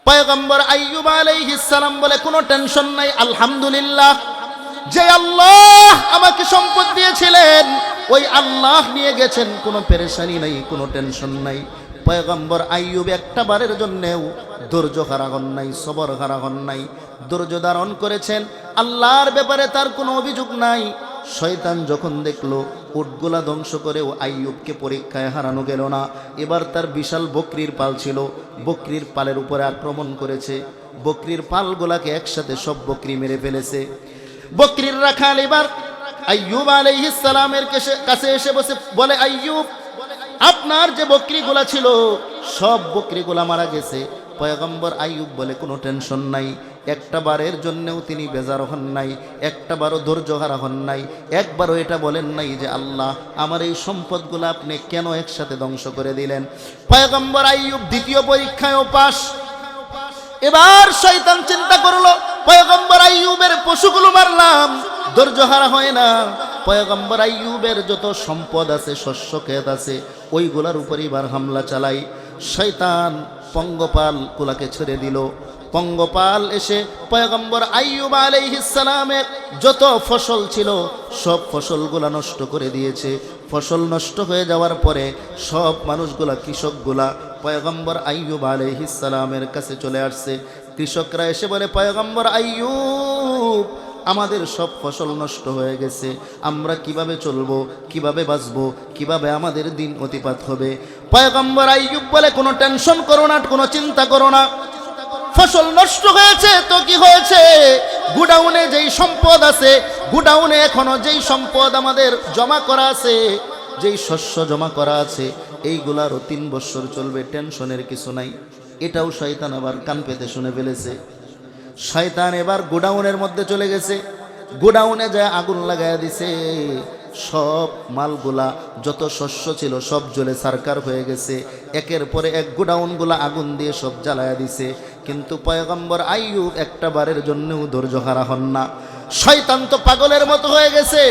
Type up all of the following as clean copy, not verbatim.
পয়গম্বর আইয়ুব আলাইহিস সালাম বলে কোনো টেনশন নাই, আলহামদুলিল্লাহ, যে আল্লাহ আমাকে সম্পদ দিয়েছিলেন ওই আল্লাহ নিয়ে গেছেন, কোনো পেরেশানি নাই, কোনো টেনশন নাই। পয়গম্বর আইয়ুব একটা বারের জন্যেও ধৈর্য হারা হন নাই, সবর হারা হন নাই, ধৈর্য ধারণ করেছেন। আল্লাহর ব্যাপারে তার কোনো অভিযোগ নাই। শয়তান যখন দেখলো উটগুলা ধ্বংস করেও আইয়ুবকে পরীক্ষায় হারানো গেল না, এবার তার বিশাল বকরির পাল ছিল, বকরির পালের উপরে আক্রমণ করেছে। বকরির পালগুলাকে একসাথে সব বকরি মেরে ফেলেছে। বকরির রাখাল এবার আইয়ুব আলাইহিস সালামের কাছে এসে বলে, আইয়ুব, আপনার যে বকরিগুলা ছিল সব বকরিগুলা মারা গেছে। পয়গম্বর আইয়ুব বলে কোনো টেনশন নাই, একটা বারের জন্যেও তিনি বেজার হন নাই, একটা বারও ধৈর্য হারা হন নাই, একবারও এটা বলেন নাই যে আল্লাহ আমার এই সম্পদগুলো আপনি কেন একসাথে ধ্বংস করে দিলেন। পয়গম্বর আইয়ুব দ্বিতীয় পরীক্ষায়ও পাস। এবার শয়তান চিন্তা করলো, পয়গম্বর আইয়ুবের পশুগুলো মারলাম, ধৈর্য হারা হয় না। পয়গম্বর আইয়ুবের যত সম্পদ আছে, শস্য ক্ষেত আছে, ওইগুলার উপর এবার হামলা চালাই। শয়তান পঙ্গপাল গুলাকে ছেড়ে দিল। পঙ্গপাল এসে পয়গম্বর আইয়ুব আলাইহিস সালামের যত ফসল ছিল সব ফসলগুলা নষ্ট করে দিয়েছে। ফসল নষ্ট হয়ে যাওয়ার পরে সব মানুষগুলা, কৃষকগুলা পয়গম্বর আইয়ুব আলাইহিস সালামের কাছে চলে আসছে। কৃষকরা এসে বলে, পয়গম্বর আইয়ুব, আমাদের সব ফসল নষ্ট হয়ে গেছে, আমরা কিভাবে চলবো, কিভাবে বাঁচবো, কিভাবে আমাদের দিন অতিপাত হবে? পয়গম্বর আইয়ুব বলে, কোনো টেনশন করো না, কোনো চিন্তা করো না, ফসল নষ্ট হয়েছে তো কি হয়েছে, গুডাউনে যেই সম্পদ আছে, গুডাউনে এখনো যেই সম্পদ আমাদের জমা করা আছে, যেই শস্য জমা করা আছে, এইগুলারও 3 বছর চলবে, টেনশনের কিছু নাই। এটাও শয়তান আবার কান পেতে শুনে ফেলেছে। শয়তান এবার গোডাউনের মধ্যে চলে গেছে, গোডাউনে যায় আগুন লাগাইয়া দিছে। সব মালগুলা, যত শস্য ছিল সব জ্বলে ছারখার হয়ে গেছে। একের পরে এক গোডাউনগুলা আগুন দিয়ে সব জ্বালায়া দিছে। কিন্তু পয়গম্বর আইয়ুব একটা বারের জন্যও ধৈর্য হারা হন না। শয়তান তো পাগলের মতো হয়ে গেছে,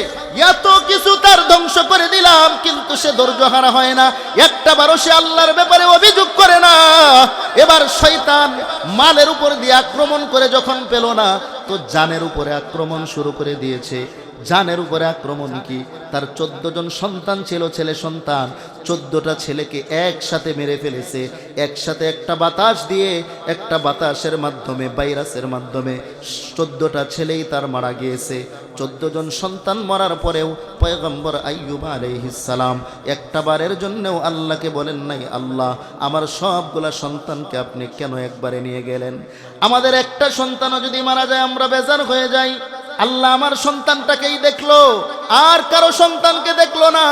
এত কিছু তার ধ্বংস করে দিলাম কিন্তু সে ধৈর্য হারা হয় না, একটা বারও সে আল্লাহর ব্যাপারে অভিযোগ করে না। এবার শয়তান মালের উপর দিয়ে আক্রমণ করে যখন পেল না, তো জানের উপরে আক্রমণ শুরু করে দিয়েছে। জানের উপরে আক্রমণ কি, তার 14 জন সন্তান ছিল, ছেলে সন্তান, 14টা ছেলেকে একসাথে মেরে ফেলেছে। একসাথে একটা বাতাস দিয়ে, একটা বাতাসের মাধ্যমে, ভাইরাসের মাধ্যমে 14টা ছেলেই তার মারা গিয়েছে। 14 জন সন্তান মরার পরেও পয়গম্বর আইয়ুব আলাইহিস সালাম একটা বারের জন্যও আল্লাহকে বলেন নাই, আল্লাহ আমার সবগুলা সন্তানকে আপনি কেন একবারে নিয়ে গেলেন? আমাদের একটা সন্তানও যদি মারা যায় আমরা বেজার হয়ে যাই। আল্লাহ আমার সন্তানটাকেই দেখলো, আর কারো সন্তানকে দেখলো না।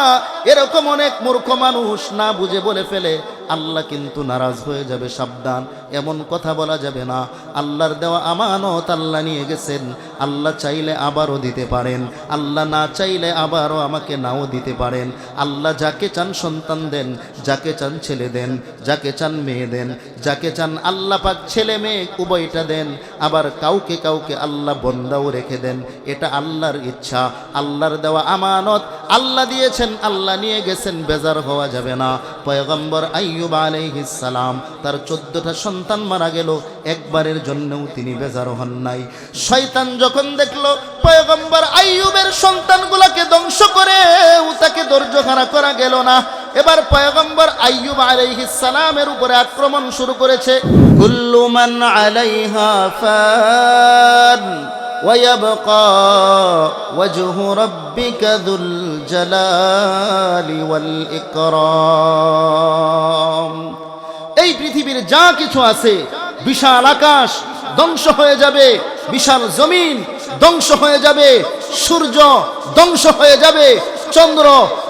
এরকম অনেক মূর্খ মানুষ না বুঝে বলে ফেলে, আল্লাহ কিন্তু নারাজ হয়ে যাবে, সাবধান, এমন কথা বলা যাবে না। আল্লাহর দেওয়া আমানত আল্লাহ নিয়ে গেছেন, আল্লাহ চাইলে আবারও দিতে পারেন, আল্লাহ না চাইলে আবারও আমাকে নাও দিতে পারেন। আল্লাহ যাকে চান সন্তান দেন, যাকে চান ছেলে দেন, যাকে চান মেয়ে দেন, যাকে চান আল্লাহ পাক ছেলে মেয়ে উভয়টা দেন, আবার কাউকে কাউকে আল্লাহ বন্দাও রেখে দেন। এটা আল্লাহর ইচ্ছা, আল্লাহর দেওয়া আমানত, আল্লাহ দিয়েছেন, আল্লাহ নিয়ে গেছেন, বেজার হওয়া যাবে না। পয়গম্বর আইয়ুব আলাইহিস সালাম তার 14টা সন্তান মারা গেল, একবারের জন্যও তিনি বেজার হন নাই। শয়তান যখন দেখলো পয়গম্বর আইয়ুবের সন্তানগুলোকে ধ্বংস করে তাকে ধৈর্য হারা করা গেল না, এবার পয়গম্বর আইয়ুব আলাইহিস সালামের উপরে আক্রমণ শুরু করেছে। কুল্লু মান আলাইহা ফান ويبقى وجه ربك ذو الجلال والإكرام। এই পৃথিবীর যা কিছু আছে, বিশাল আকাশ ধ্বংস হয়ে যাবে, বিশাল জমিন ধ্বংস হয়ে যাবে, সূর্য ধ্বংস হয়ে যাবে, চন্দ্র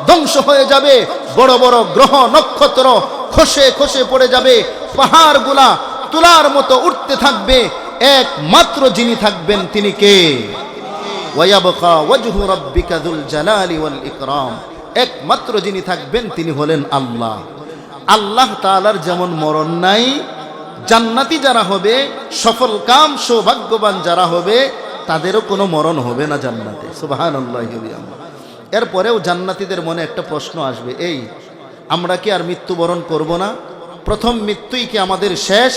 ধ্বংস হয়ে যাবে, বড় বড় গ্রহ নক্ষত্র খসে খসে পড়ে যাবে, পাহাড়গুলা তুলার মতো উঠতে থাকবে, একমাত্র যিনি থাকবেন তিনি কে? ওয়ায়াবকা ওয়াজহু রাব্বিকা যুল জালালি ওয়াল ইকরাম। একমাত্র যিনি থাকবেন তিনি হলেন আল্লাহ। আল্লাহ তাআলার যেমন মরণ নাই, জান্নাতি যারা হবে, সফল কাম সৌভাগ্যবান যারা হবে, তাদেরও কোনো মরণ হবে না জান্নাতে। সুবহানাল্লাহি ওয়া বিহামদিহি। এরপরেও জান্নাতীদের মনে একটা প্রশ্ন আসবে, এই আমরা কি আর মৃত্যুবরণ করব না? প্রথম মৃত্যুই কি আমাদের শেষ?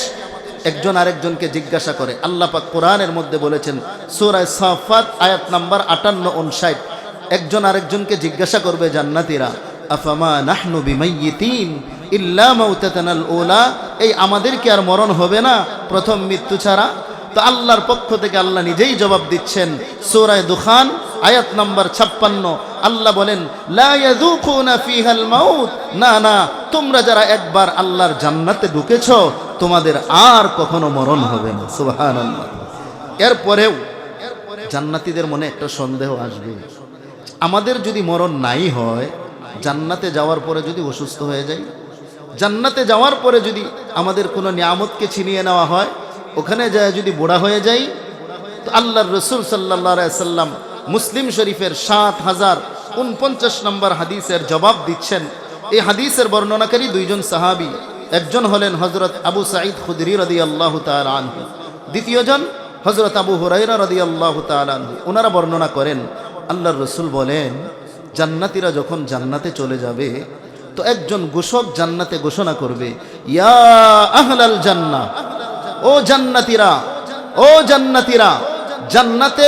একজন আরেকজনকে জিজ্ঞাসা করে। আল্লাহ পাক কোরআনের মধ্যে বলেছেন সূরা সাফাত আয়াত নাম্বার 58-59, একজন আরেকজনকে জিজ্ঞাসা করবে জান্নাতীরা, আফামা নাহনু বিমাইয়িতিন ইল্লা মাউতাতানাল উলা, এই আমাদের কি আর মরণ হবে না প্রথম মৃত্যু ছাড়া? তো আল্লাহর পক্ষ থেকে আল্লাহ নিজেই জবাব দিচ্ছেন সূরা দুখান আয়াত নাম্বার 56, আল্লাহ বলেন লা ইয়াযুকুনা ফিহাল মাউত, না না, তোমরা যারা একবার আল্লাহর জান্নাতে ঢুকেছো তোমাদের আর কখনো মরণ হবে না। সুবহানাল্লাহ। এরপরেও জান্নাতীদের মনে একটা সন্দেহ আসবে, আমাদের যদি মরণ নাই হয়, জান্নাতে যাওয়ার পরে যদি অসুস্থ হয়ে যাই, জান্নাতে যাওয়ার পরে যদি আমাদের কোনো নিয়ামতকে ছিনিয়ে নেওয়া হয়, ওখানে যায় যদি বুড়া হয়ে যাই, তো আল্লাহর রাসূল সাল্লাল্লাহু আলাইহি সাল্লাম মুসলিম শরীফের 7049 নম্বর হাদিসের জবাব দিচ্ছেন। এই হাদিসের বর্ণনাকারী দুইজন সাহাবী, একজন হলেন হযরত আবু সাঈদ খুদরি রাদিয়াল্লাহু তাআলা আনহু, দ্বিতীয়জন হযরত আবু হুরায়রা রাদিয়াল্লাহু তাআলা আনহু। ওনারা বর্ণনা করেন আল্লাহর রাসূল বলেন জান্নাতীরা যখন জান্নাতে চলে যাবে তো একজন ঘোষক জান্নাতে ঘোষণা করবে, ইয়া আহলাল জান্নাহ, ও জান্নাতীরা, ও জান্নাতীরা, জান্নাতে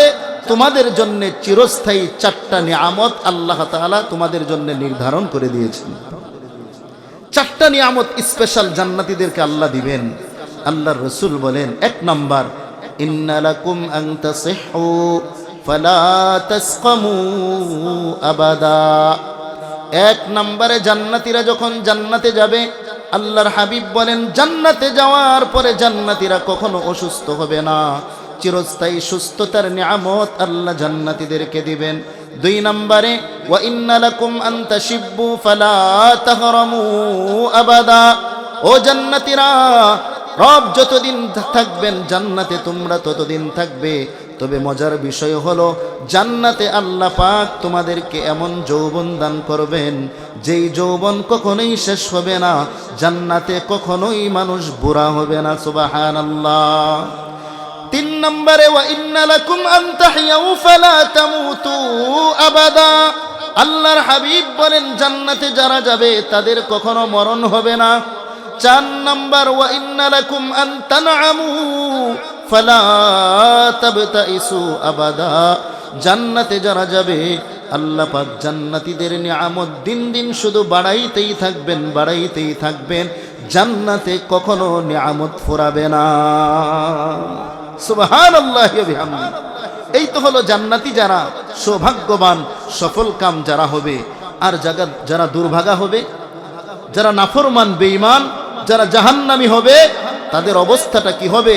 তোমাদের জন্য চিরস্থায়ী 4টা নিয়ামত আল্লাহ তাআলা তোমাদের জন্য নির্ধারণ করে দিয়েছেন। 4টা নিয়ামত স্পেশাল জান্নাতীদেরকে আল্লাহ দিবেন। আল্লাহর রাসূল বলেন, 1 নাম্বার, ইন্না লাকুম আন তাসিহু ফালা তাসকামু আবাদা। 1 নম্বরে জান্নাতীরা যখন জান্নাতে যাবে, আল্লাহর হাবিব বলেন জান্নাতে যাওয়ার পরে জান্নাতীরা কখনো অসুস্থ হবে না, চিরস্থায়ী সুস্থতার নিয়ামত আল্লাহ জান্নাতীদেরকে দিবেন। 2 নম্বরে ওয়া ইন্না লাকুম আন তাশিব্বু ফালা তাহরামু আবাদা। ও জান্নাতীরা, রব যতদিন থাকবেন জান্নাতে তোমরা ততদিন থাকবে, তবে মজার বিষয় হলো জান্নাতে আল্লাহ পাক তোমাদেরকে এমন যৌবন দান করবেন যেই যৌবন কখনোই শেষ হবে না, জান্নাতে কখনোই মানুষ বুড়া হবে না। সুবহানাল্লাহ। 3 নম্বরে ওয়া ইন্না লাকুম আন তাহইয়াউ ফালা তামুতু আবাদা। আল্লাহর হাবিব বলেন জান্নাতে যারা যাবে তাদের কখনো মরণ হবে না। 4 নম্বর ওয়া ইন্না লাকুম আন তানআমু ফালা তাবতাইসু আবাদা। জান্নাতে যারা যাবে আল্লাহ পাক জান্নাতীদের নিয়ামত দিন দিন শুধু বাড়াইতেই থাকবেন, বাড়াইতেই থাকবেন, জান্নাতে কখনো নিয়ামত ফুরাবে না। সুবহানাল্লাহি ওয়া বিহামদিহি। এই তো হলো জান্নাতি যারা সৌভাগ্যবান সফলকাম যারা হবে। আর যারা দুর্ভাগা হবে, যারা নাফরমান বেঈমান, যারা জাহান্নামী হবে, তাদের অবস্থাটা কি হবে?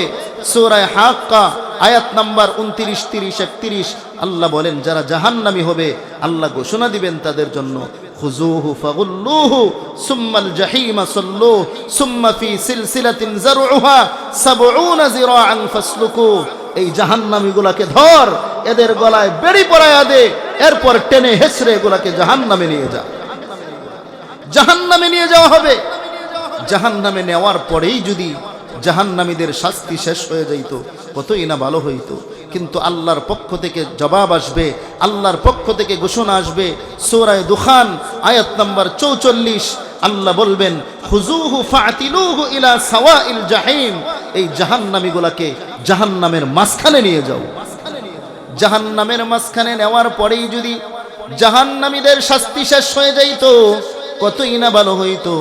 সূরা হাক্কা আয়াত নাম্বার 29, 30, 31 আল্লাহ বলেন যারা জাহান্নামী হবে আল্লাহ ঘোষণা দিবেন তাদের জন্য, খুযুহু ফাগুল্লুহু সুম্মাল জাহিমা সাল্লু সুম্মা ফি সিলসিলাতিন যারউহা 70 যিরাআন ফাসলুকু। এই জাহান্নামীগুলোকে ধর, এদের গলায় বেড়ি পরায়া দে, এরপর টেনে হেসড়ে এগুলোকে জাহান্নামে নিয়ে যা। জাহান্নামে নিয়ে যাওয়া হবে। জাহান্নামে নেওয়ার পরেই যদি জাহান্নামীদের শাস্তি শেষ হয়ে যাইত কতই না ভালো হইতো। কিন্তু আল্লাহর পক্ষ থেকে জবাব আসবে, আল্লাহর পক্ষ থেকে ঘোষণা আসবে। সূরা দুখান আয়াত নাম্বার 44 আল্লাহ বলবেন খুযুহু ফাতিলুহু ইলা সাওয়াইল জাহিম। এই জাহান্নামীগুলোকে জাহান্নামের মাঝখানে নিয়ে যাও। জাহান্নামের মাঝখানে নেওয়ার পরেই যদি জাহান্নামীদের শাস্তি শেষ হয়ে যাইত কতই না ভালো হইতো।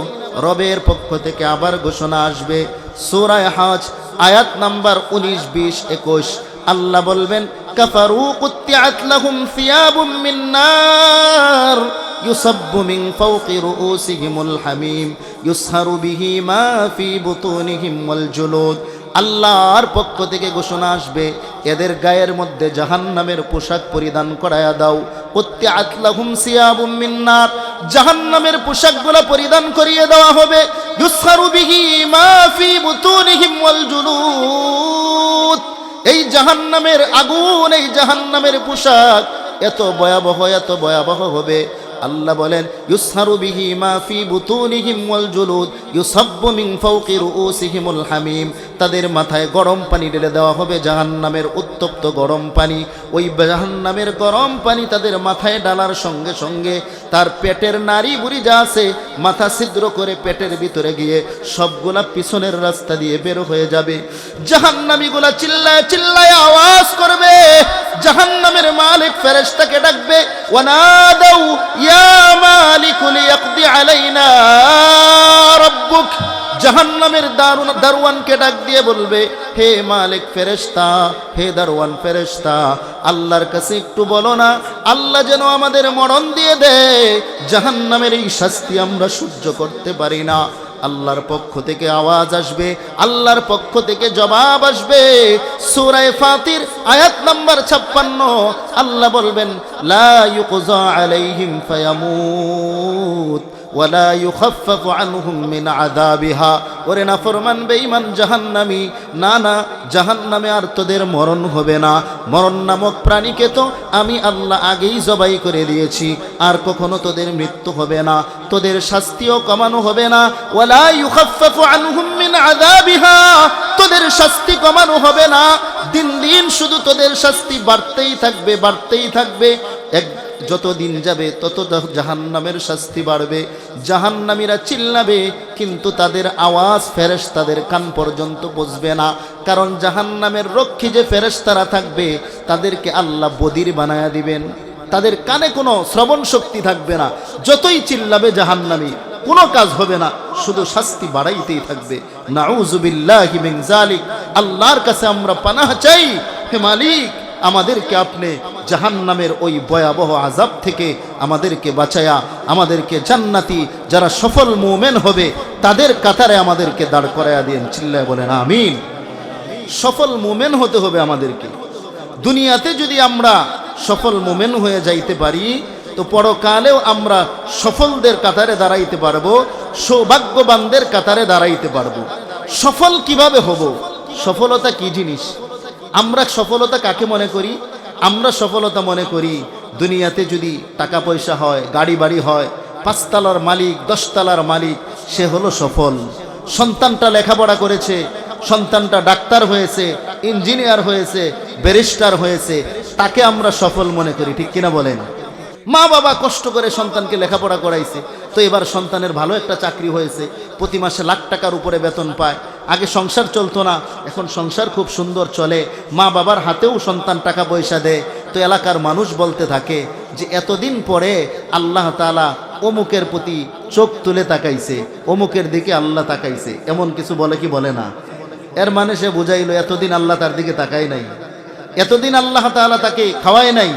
রবের পক্ষ থেকে আবার ঘোষণা আসবে। সূরা হজ আয়াত নাম্বার 19, 20, 21 আল্লাহ বলবেন কাফারু কুত্তিআত লাহুম সিয়াবুম মিন নার ইউসাব্বু মিন ফাওকি রুউসিহিমুল হামিম ইউসহারু বিহি মা ফি বুতুনিহিম ওয়াল জুলুদ। আল্লাহর পক্ষ থেকে ঘোষণা আসবে এদের গায়ের মধ্যে জাহান্নামের পোশাক পরিধান করায়া দাও। কুত্তিআত লাহুম সিয়াবুম মিন নার, জাহান্নামের পোশাকগুলো পরিধান করিয়ে দেওয়া হবে। ইউসহারু বিহি মা ফি বুতুনিহিম ওয়াল জুলুদ। এই জাহান্নামের আগুন, এই জাহান্নামের পোশাক এত ভয়াবহ, এত ভয়াবহ হবে আল্লাহ বলেন ইউসহারু বিহি মা ফি বুতুনিহিম ওয়াল জুলুদ ইউসাব্বু মিন ফাওকি রুউসিহিমুল হামিম। তাদের মাথায় গরম পানি ঢেলে দেওয়া হবে, জাহান্নামের উত্তপ্ত গরম পানি। ওই জাহান্নামের গরম পানি তাদের মাথায় ডালার সঙ্গে সঙ্গে তার পেটের নাড়ি বুড়ি যা আছে মাথা ছিদ্র করে পেটের ভিতরে গিয়ে সবগুলা পিছনের রাস্তা দিয়ে বের হয়ে যাবে। জাহান্নামীগুলা চিল্লায় চিল্লায় আওয়াজ করবে, জাহান্নামের মালিক ফেরেশতাকে ডাকবে, ওয়ানাদাউ ইয়া মালিকু লিয়াকদি আলাইনা রাব্বুক। জাহান্নামের দারওয়ানকে ডাক দিয়ে বলবে, হে মালিক ফেরেশতা, হে দারওয়ান ফেরেশতা, আল্লাহর কাছে একটু বলো না, আল্লাহ যেন আমাদের মরণ দিয়ে দেয়, জাহান্নামের এই শাস্তি আমরা সহ্য করতে পারি না। আল্লাহর পক্ষ থেকে আওয়াজ আসবে, আল্লাহর পক্ষ থেকে জবাব আসবে। সূরা ফাতির আয়াত নাম্বার 56 আল্লাহ বলবেন, লা ইউকযা আলাইহিম ফায়ামুত ওয়ালা ইউখাফফাফু আনহুম মিন আযাবিহা। ওরে নাফরমান বেঈমান জাহান্নামী, না না, জাহান্নামে আর তোদের মরণ হবে না। মরণ নামক প্রাণীকে তো আমি আল্লাহ আগেই জবাই করে দিয়েছি, আর কখনো তোদের মৃত্যু হবে না, তোদের শাস্তিও কমানো হবে না। ওয়ালা ইউখাফফাফু আনহুম মিন আযাবিহা, তোদের শাস্তি কমানো হবে না, দিন দিন শুধু তোদের শাস্তি বাড়তেই থাকবে, বাড়তেই থাকবে। যত দিন যাবে তত জাহান্নামের শাস্তি বাড়বে। জাহান্নামীরা চিল্লাবে, কিন্তু তাদের আওয়াজ ফেরেশতাদের কান পর্যন্ত পৌঁছবে না, কারণ জাহান্নামের রক্ষী যে ফেরেশতারা থাকবে তাদেরকে আল্লাহ বদির বানায়া দিবেন, তাদের কানে কোনো শ্রবণ শক্তি থাকবে না। যতই চিল্লাবে জাহান্নামী, কোনো কাজ হবে না, শুধু শাস্তি বাড়াইতেই থাকবে। নাউযু বিল্লাহি মিন যালিক। আল্লাহর কাছে আমরা পানাহ চাই, হে মালিক আমাদেরকে আপনি জাহান্নামের ওই ভয়াবহ আযাব থেকে আমাদেরকে বাঁচায়া আমাদেরকে জান্নাতি যারা সফল মুমিন হবে তাদের কাতারে আমাদেরকে দাঁড় করায়া দিন। চিল্লায় বলেন আমিন। সফল মুমিন হতে হবে আমাদেরকে। দুনিয়াতে যদি আমরা সফল মুমিন হয়ে যাইতে পারি, তো পরকালেও আমরা সফলদের কাতারে দাঁড়াইতে পারবো, সৌভাগ্যবানদের কাতারে দাঁড়াইতে পারবো। সফল কিভাবে হব? সফলতা কি জিনিস? আমরা সফলতা কাকে মনে করি? আমরা সফলতা মনে করি দুনিয়াতে যদি টাকা পয়সা হয়, গাড়ি বাড়ি হয়, 5 তলার মালিক, 10 তলার মালিক, সে হলো সফল। সন্তানটা লেখাপড়া করেছে, সন্তানটা ডাক্তার হয়েছে, ইঞ্জিনিয়ার হয়েছে, ব্যারিস্টার হয়েছে, তাকে আমরা সফল মনে করি, ঠিক কিনা বলেন? মা বাবা কষ্ট করে সন্তানকে লেখাপড়া করাইছে, তো এবার সন্তানের ভালো একটা চাকরি হয়েছে, প্রতি মাসে লাখ টাকার উপরে বেতন পায়। আগে সংসার চলতো না, এখন সংসার খুব সুন্দর চলে, মা বাবার হাতেও সন্তান টাকা পয়সা দেয়। তো এলাকার মানুষ বলতে থাকে যে এতদিন পরে আল্লাহ তাআলা অমুকের প্রতি চোখ তুলে তাকাইছে, অমুকের দিকে আল্লাহ তাকাইছে, এমন কিছু বলে কি বলে না? এর মানে সে বুঝাইলো এতদিন আল্লাহ তার দিকে তাকায় নাই, এতদিন আল্লাহ তাআলা তাকে খাওয়ায় নাই,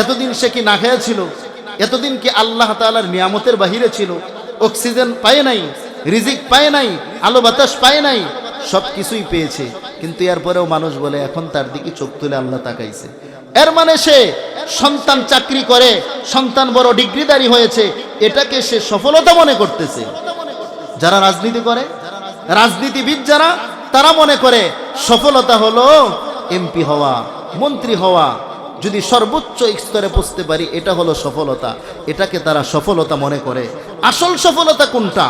এতদিন সে কি না খেয়ে ছিল, এতদিন কি আল্লাহ তাআলার নিয়ামতের বাহিরে ছিল, অক্সিজেন পায় নাই, রিজিক পায় নাই, আলো বাতাস পায় নাই, সব কিছুই পেয়েছে, কিন্তু এরপরেও মানুষ বলে এখন তার দিকে চোখ তুলে আল্লাহ তাকাইছে। এর মানে সে সন্তান চাকরি করে, সন্তান বড় ডিগ্রিধারী হয়েছে, এটাকে সে সফলতা মনে করতেছে। যারা রাজনীতি করে, রাজনীতিবিদ যারা, তারা মনে করে সফলতা হলো এমপি হওয়া, মন্ত্রী হওয়া, যদি সর্বোচ্চ স্তরে পৌঁছতে পারি এটা হলো সফলতা, এটাকে তারা সফলতা মনে করে। আসল সফলতা কোনটা?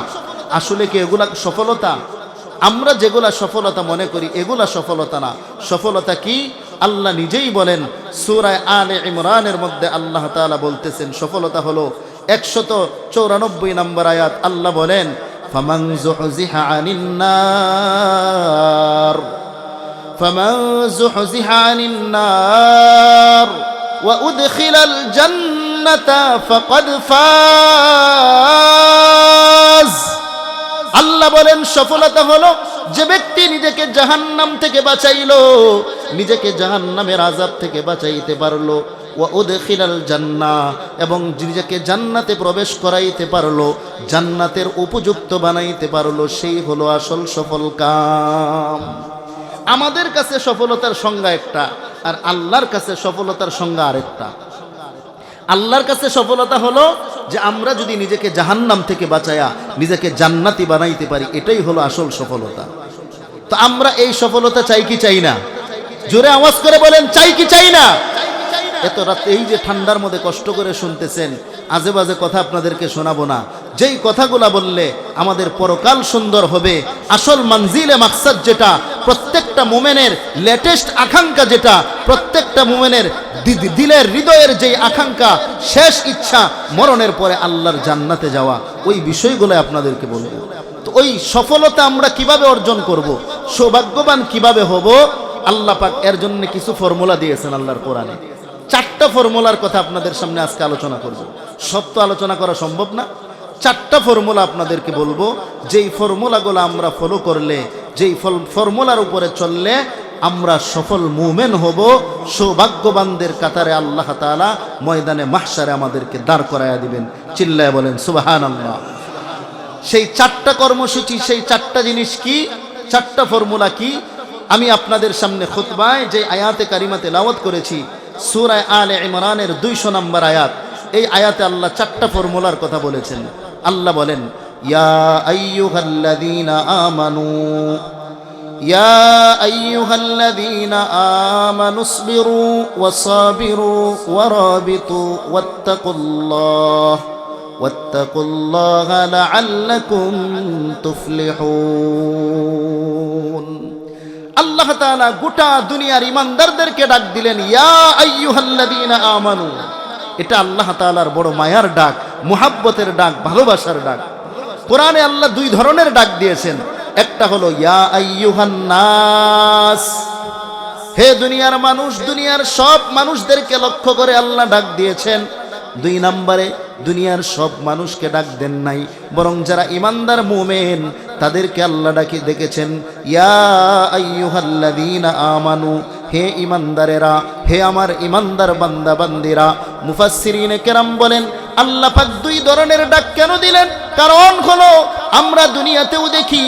আসলে কি এগুলা সফলতা? আমরা যেগুলা সফলতা মনে করি এগুলা সফলতা না। সফলতা কি? আল্লাহ নিজেই বলেন সূরা আলে ইমরানের মধ্যে আল্লাহ তাআলা বলতেছেন সফলতা হলো 194 নম্বর আয়াত। আল্লাহ বলেন ফামান যুহজিহা আনিন নার فمن زحزح عن النار وأدخل الجنة فقد فاز। আল্লাহ বলেন সফলতা হলো যে ব্যক্তি নিজেকে জাহান্নাম থেকে বাঁচাইলো, নিজেকে জাহান্নামের আযাব থেকে বাঁচাইতে পারলো, ওয়া উদখিলাল জান্নাহ, এবং নিজেকে জান্নাতে প্রবেশ করাইতে পারলো, জান্নাতের উপযুক্ত বানাইতে পারলো, সেই হলো আসল সফল কাম। আমাদের কাছে সফলতার সংজ্ঞা একটা, আর আল্লাহর কাছে সফলতার সংজ্ঞা আরেকটা। আল্লাহর কাছে সফলতা হলো যে আমরা যদি নিজেকে জাহান্নাম থেকে বাঁচায়া নিজেকে জান্নাতি বানাইতে পারি, এটাই হলো আসল সফলতা। তো আমরা এই সফলতা চাই কি চাই না? জোরে আওয়াজ করে বলেন চাই কি চাই না? এত রাত এই যে ঠান্ডার মধ্যে কষ্ট করে শুনতেছেন, আজে বাজে কথা আপনাদেরকে শোনাবো না। যেই কথাগুলা বললে আমাদের পরকাল সুন্দর হবে, আসল মঞ্জিলে মাকসাদ যেটা, প্রত্যেকটা মুমিনের লেটেস্ট আকাঙ্ক্ষা যেটা, প্রত্যেকটা মুমিনের দিলের হৃদয়ের যেই আকাঙ্ক্ষা, শেষ ইচ্ছা মরণের পরে আল্লাহর জান্নাতে যাওয়া, ওই বিষয়গুলো আপনাদেরকে বলবো। তো ওই সফলতা আমরা কিভাবে অর্জন করব, সৌভাগ্যবান কিভাবে হব, আল্লাহ পাক এর জন্য কিছু ফর্মুলা দিয়েছেন আল্লাহর কোরআনে। 4টা ফর্মুলার কথা আপনাদের সামনে আজকে আলোচনা করব। সব তো আলোচনা করা সম্ভব না। 4টা ফর্মুলা আপনাদেরকে বলবো, যেই ফর্মুলাগুলো আমরা ফলো করলে, যেই ফর্মুলার উপরে চললে আমরা সফল মুমিন হব, সৌভাগ্যবানদের কাতারে আল্লাহ তাআলা ময়দানে মাহশারে আমাদেরকে দাঁড় করায়া দিবেন। চিল্লায় বলেন সুবহানাল্লাহ। সেই 4টা কর্মসূচি, সেই 4টা জিনিস কি, 4টা ফর্মুলা কি, আমি আপনাদের সামনে খুতবায় যে আয়াতে কারিমা তেলাওয়াত করেছি, সূরা আলে ইমরানের 200 নম্বর আয়াত, এই আয়াতে আল্লাহ 4টা ফর্মুলার কথা বলেছেন। আল্লাহ বলেন, ইয়া আইয়ুহাল্লাযীনা আমানু, ইয়া আইয়ুহাল্লাযীনা আমানুসবিরু ওয়াসাবিরু ওয়ারাবিতু ওয়াত্তাকুল্লাহা লাআল্লাকুম তুফলিহুন। আল্লাহ তাআলা গোটা দুনিয়ার ইমানদারদেরকে ডাক দিলেন, ইয়া আইয়ুহাল্লাযীনা আমানু। এটা আল্লাহ তাআলার বড় মায়ার ডাক, মুহাব্বতের ডাক, ভালোবাসার ডাক। কোরআনে আল্লাহ 2 ধরনের ডাক দিয়েছেন। একটা হলো ইয়া আইয়ুহান নাস, হে দুনিয়ার মানুষ, দুনিয়ার সব মানুষদেরকে লক্ষ্য করে আল্লাহ ডাক দিয়েছেন। 2 নম্বরে দুনিয়ার সব মানুষকে ডাক দেন নাই, বরং যারা ইমানদার মুমিন তাদেরকে আল্লাহ ডাকি ডেকেছেন, ইয়া আইয়ুহাল্লাযীনা আমানু, হে ইমানদারেরা, হে আমার ইমানদার বান্দা বান্দিরা। মুফাসসিরিনে কেরাম বলেন, আল্লাহ পাক 2 ধরনের ডাক কেন দিলেন? কারণ হলো আমরা দুনিয়াতেও দেখি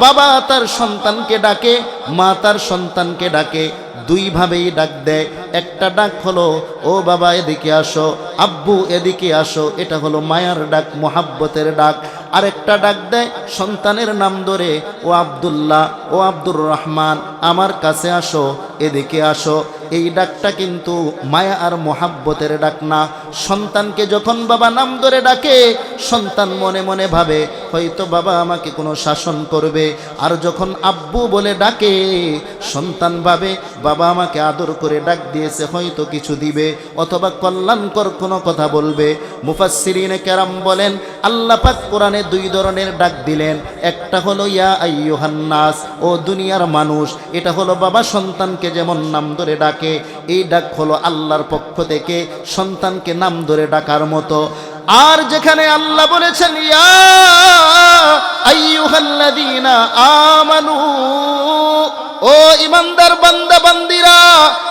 বাবা তার সন্তানকে ডাকে, মা তার সন্তানকে ডাকে, 2 ভাবেই ডাক দেয়। একটা ডাক হলো ও বাবা এদিকে আসো, আব্বু এদিকে আসো, এটা হলো মায়ার ডাক, মোহাব্বতের ডাক। আরেকটা ডাক দেয় সন্তানের নাম ধরে, ও আব্দুল্লাহ, ও আব্দুর রহমান, আমার কাছে আসো, এদিকে আসো। এই ডাকটা কিন্তু মায়া আর মোহাব্বতের ডাক না। সন্তানকে যখন বাবা নাম ধরে ডাকে, সন্তান মনে মনে ভাবে হয়তো বাবা আমাকে কোনো শাসন করবে। আর যখন আব্বু বলে ডাকে, সন্তান ভাবে বাবা আমাকে আদর করে ডাক দিয়েছে, হয়তো কিছু দিবে অথবা কল্যাণকর কোনো কথা বলবে। মুফাসসিরিনে কেরাম বলেন, আল্লাহ পাক কোরআনে 2 ধরনের ডাক দিলেন। একটা হলো ইয়া আইয়ুহান নাস, ও দুনিয়ার মানুষ, এটা হলো বাবা সন্তানকে যেমন নাম ধরে ডাকে, এই ডাক হলো আল্লাহর পক্ষ থেকে সন্তানকে নাম ধরে ডাকার মতো। আর যেখানে আল্লাহ বলেছেন ইয়া আইয়ুহাল্লাযীনা আমানু, ও ইমানদার বান্দা বান্দিরা,